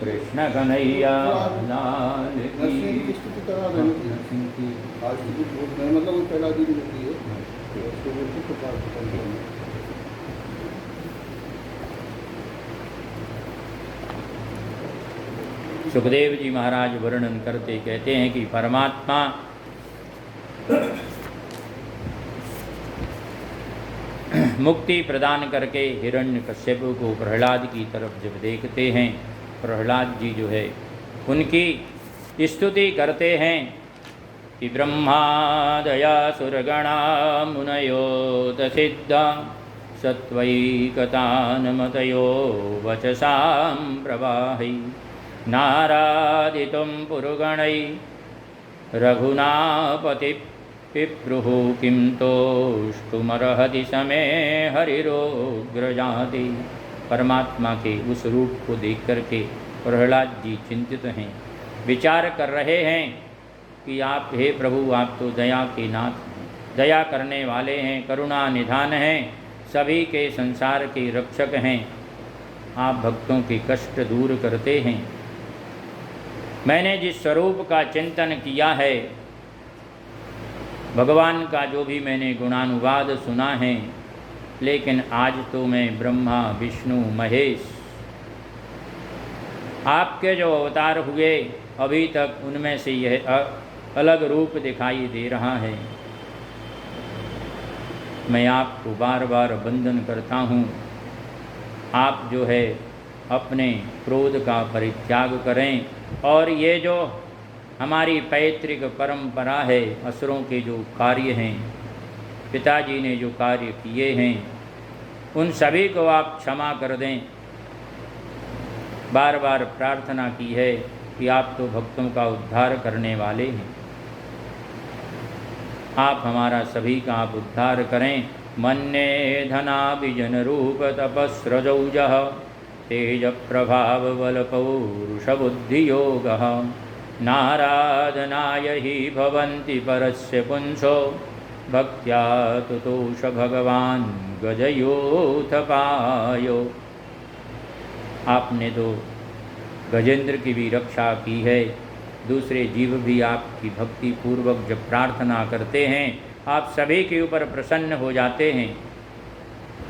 Speaker 1: कृष्ण कन्हैया लाल की।
Speaker 2: नरसिंह की स्तुति करा देना चाहिए। आज की भी बहुत है, मतलब वो पहला दिन होती है तो उसको बोलते प्रचार करते हैं।
Speaker 1: सुखदेव जी महाराज वर्णन करते कहते हैं कि परमात्मा मुक्ति प्रदान करके हिरण्यकश्यप को प्रहलाद की तरफ जब देखते हैं, प्रहलाद जी जो है उनकी स्तुति करते हैं कि ब्रह्मादया सुरगणा मुनयोत सिद्धा सत्वैकतानमतयो वचसां प्रवाहि नारादितुं पुरुगणै रघुनापति पिप्रुः किं तोष्टुमर्हति समे हरिरोग्रजाति। परमात्मा के उस रूप को देख करके प्रहलाद जी चिंतित हैं, विचार कर रहे हैं कि आप हे प्रभु, आप तो दया के नाथ हैं, दया करने वाले हैं, करुणा निधान हैं, सभी के संसार के रक्षक हैं, आप भक्तों के कष्ट दूर करते हैं। मैंने जिस स्वरूप का चिंतन किया है, भगवान का जो भी मैंने गुणानुवाद सुना है, लेकिन आज तो मैं ब्रह्मा विष्णु महेश आपके जो अवतार हुए अभी तक उनमें से यह अलग रूप दिखाई दे रहा है। मैं आपको बार बार वंदन करता हूँ, आप जो है अपने क्रोध का परित्याग करें और ये जो हमारी पैतृक परंपरा है, असुरों के जो कार्य हैं, पिताजी ने जो कार्य किए हैं, उन सभी को आप क्षमा कर दें। बार बार प्रार्थना की है कि आप तो भक्तों का उद्धार करने वाले हैं, आप हमारा सभी का आप उद्धार करें। मन्ये धनाभिजन रूप तपस्रजौजः तेज प्रभाव बल पौरुष बुद्धि योगः नाराधनाय हि भवन्ति परस्य पुंसो भक्त्या तुतोष भगवान गजयोथपायो। आपने तो गजेंद्र की भी रक्षा की है, दूसरे जीव भी आपकी भक्ति पूर्वक जब प्रार्थना करते हैं आप सभी के ऊपर प्रसन्न हो जाते हैं।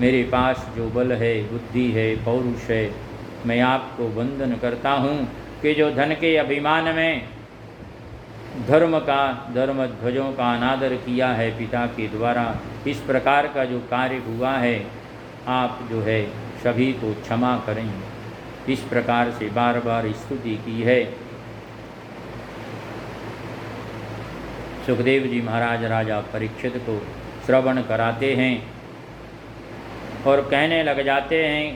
Speaker 1: मेरे पास जो बल है, बुद्धि है, पौरुष है, मैं आपको वंदन करता हूँ कि जो धन के अभिमान में धर्म ध्वजों का अनादर किया है पिता के द्वारा, इस प्रकार का जो कार्य हुआ है आप जो है सभी को क्षमा करें। इस प्रकार से बार बार स्तुति की है। सुखदेव जी महाराज राजा परीक्षित को श्रवण कराते हैं और कहने लग जाते हैं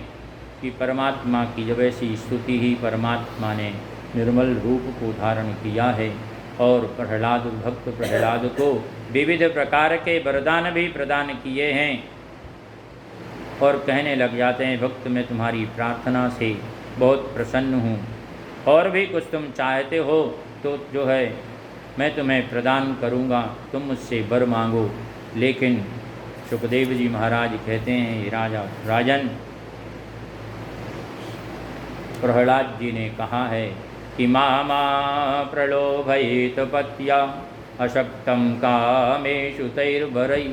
Speaker 1: कि परमात्मा की जब ऐसी स्तुति ही परमात्मा ने निर्मल रूप को धारण किया है और प्रहलाद भक्त प्रहलाद को विविध प्रकार के वरदान भी प्रदान किए हैं और कहने लग जाते हैं भक्त मैं तुम्हारी प्रार्थना से बहुत प्रसन्न हूँ और भी कुछ तुम चाहते हो तो जो है मैं तुम्हें प्रदान करूँगा, तुम मुझसे वर मांगो। लेकिन सुखदेव जी महाराज कहते हैं राजन, प्रहलाद जी ने कहा है कि मामा प्रलोभयेत पत्या अशक्तं कामेषु तैर्वरै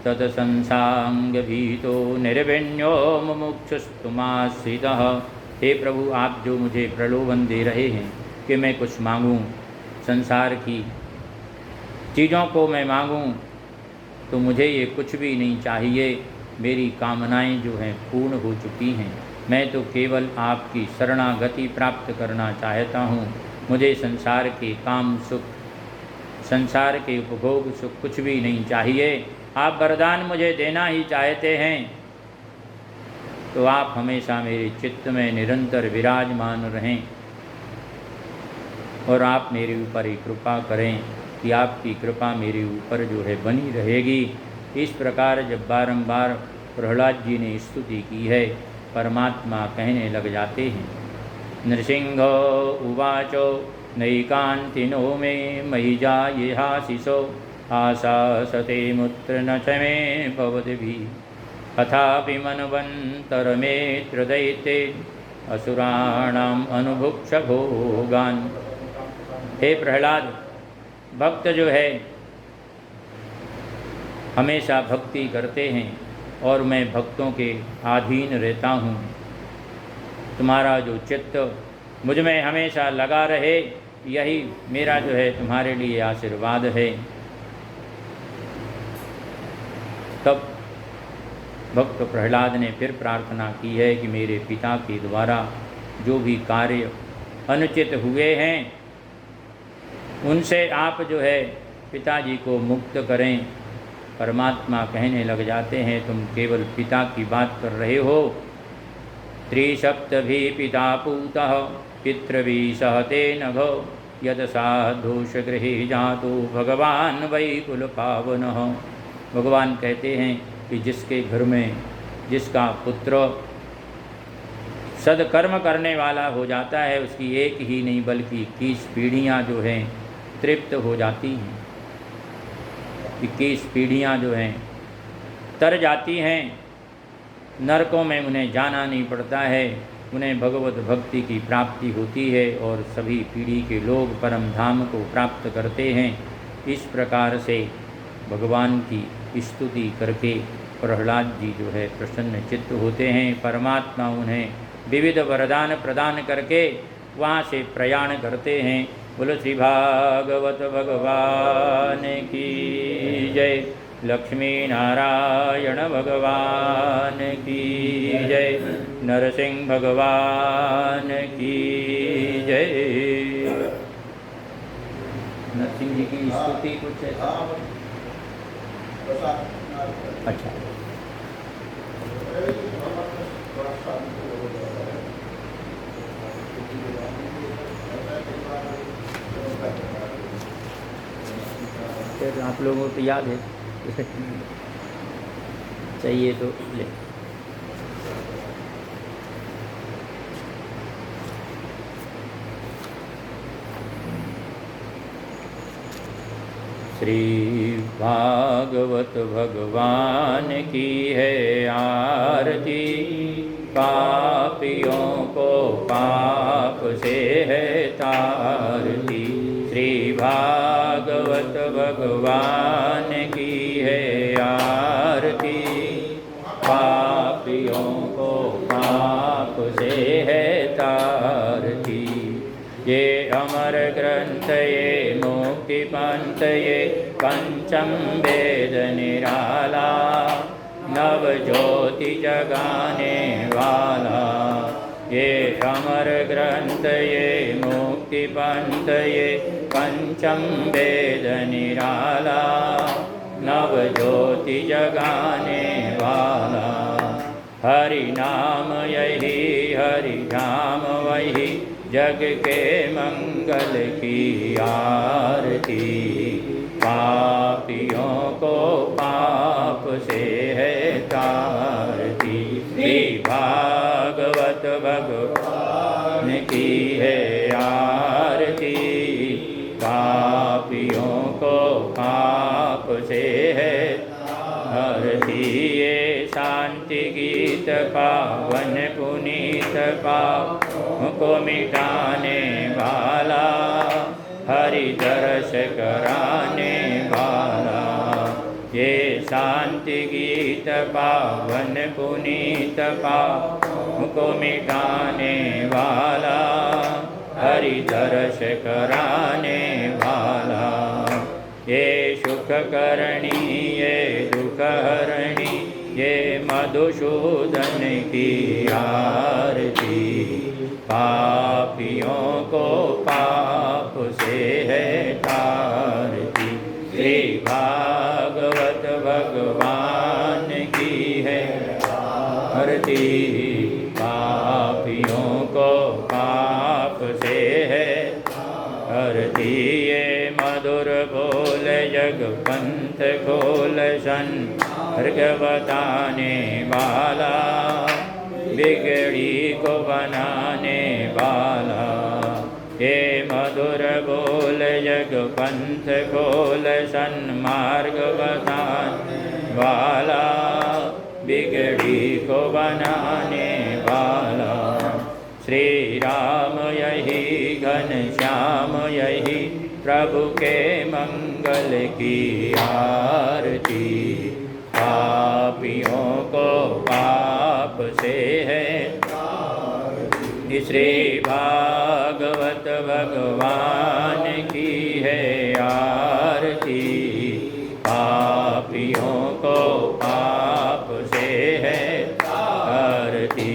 Speaker 1: तत्संसांग भीतो निर्विण्यो मुमुक्षुस्तुमाश्रितः। हे प्रभु, आप जो मुझे प्रलोभन दे रहे हैं कि मैं कुछ मांगूं, संसार की चीज़ों को मैं मांगूं, तो मुझे ये कुछ भी नहीं चाहिए। मेरी कामनाएं जो हैं पूर्ण हो चुकी हैं। मैं तो केवल आपकी शरणागति प्राप्त करना चाहता हूँ। मुझे संसार के काम सुख, संसार के उपभोग सुख कुछ भी नहीं चाहिए। आप वरदान मुझे देना ही चाहते हैं तो आप हमेशा मेरे चित्त में निरंतर विराजमान रहें और आप मेरे ऊपर ही कृपा करें कि आपकी कृपा मेरे ऊपर जो है बनी रहेगी। इस प्रकार जब बारंबार प्रहलाद जी ने स्तुति की है, परमात्मा कहने लग जाते हैं। नृसिंह उवाचो नैकान्तिनो मे मयि जायेहाशिषो आशासते मुत्र न च मे भवद्भिः अथापि मनवन्तरमेत्र दैते असुराणाम अनुभुक्ष भोगान। हे प्रहलाद, भक्त जो है हमेशा भक्ति करते हैं और मैं भक्तों के अधीन रहता हूँ। तुम्हारा जो चित्त मुझ में हमेशा लगा रहे, यही मेरा जो है तुम्हारे लिए आशीर्वाद है। तब भक्त प्रहलाद ने फिर प्रार्थना की है कि मेरे पिता के द्वारा जो भी कार्य अनुचित हुए हैं उनसे आप जो है पिताजी को मुक्त करें। परमात्मा कहने लग जाते हैं, तुम केवल पिता की बात कर रहे हो। त्रिसप्तभी पिता पूतः पितृभि सहते नभो यद साधुष गृहे जातो भगवान वै कुल पावनः। भगवान कहते हैं कि जिसके घर में जिसका पुत्र सदकर्म करने वाला हो जाता है, उसकी एक ही नहीं बल्कि 21 पीढ़ियाँ जो हैं तृप्त हो जाती हैं। 21 पीढ़ियाँ जो हैं तर जाती हैं, नरकों में उन्हें जाना नहीं पड़ता है, उन्हें भगवत भक्ति की प्राप्ति होती है और सभी पीढ़ी के लोग परम धाम को प्राप्त करते हैं। इस प्रकार से भगवान की स्तुति करके प्रहलाद जी जो है प्रसन्न चित्त होते हैं। परमात्मा उन्हें विविध वरदान प्रदान करके वहाँ से प्रयाण करते हैं। बोलो श्री भागवत भगवान की जय, लक्ष्मी नारायण भगवान की जय, नरसिंह भगवान की जय। नरसिंह जी की स्तुति कुछ ऐसा? अच्छा, फिर आप लोगों को याद है चाहिए तो ले। श्री भागवत भगवान की है आरती, पापियों को पाप से है तारती। श्री भागवत भगवान की है आरती, पापियों को पाप से है तारती। ये अमर ग्रंथ ये मुक्ति पंथ ये पंचम वेद निराला, नव ज्योति जगाने वाला। ये अमर ग्रंथ ये मुक्ति पंथ ये पंचम वेद निराला, नव ज्योति जगाने वाला। हरि नाम यही हरि धाम वही, जग के मंगल की आरती। पापियों को पाप से है तारती। श्री भागवत भगवान की है आरती, पापियों को पाप से है आरती। ये शांति गीत पावन पुनीत पाप को मिटाने वाला, हरि दर्श कराने वाला। ये शांति गीत पावन पुनीत पाप को मिटाने वाला, हरि दर्श कराने वाला। ये सुख करणी ये दुख हरणी, ये मधुसूदन की आरती। पापियों को पाप से है तारती। श्री भागवत भगवान की है आरती, पापियों को पाप से है आरती। ये मधुर बोल जग जग पंथ खोल भगवताने वाला, बिगड़ी को बनाने वाला। हे मधुर बोल जग पंथ खोल सन्मार्ग बताने वाला, बिगड़ी को बनाने वाला। श्री राम यही घनश्याम यही प्रभु के मंगल की आरती। पापियों को पाप से है श्री भागवत भगवान की है आरती। पापियों को पाप से है आरती।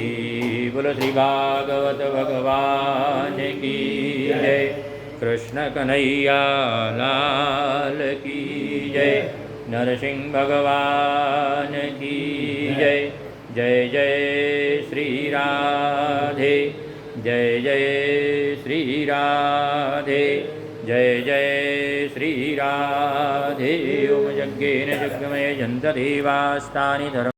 Speaker 1: बोलो श्री भागवत भगवान की जय। कृष्ण कन्हैया लाल की जय। नरसिंह भगवान की जय। जय जय श्री राधे, जय जय श्री राधे, जय जय श्री राधे। ओम यज्ञेन यज्ञमय जन्त देवास्तानि धर्म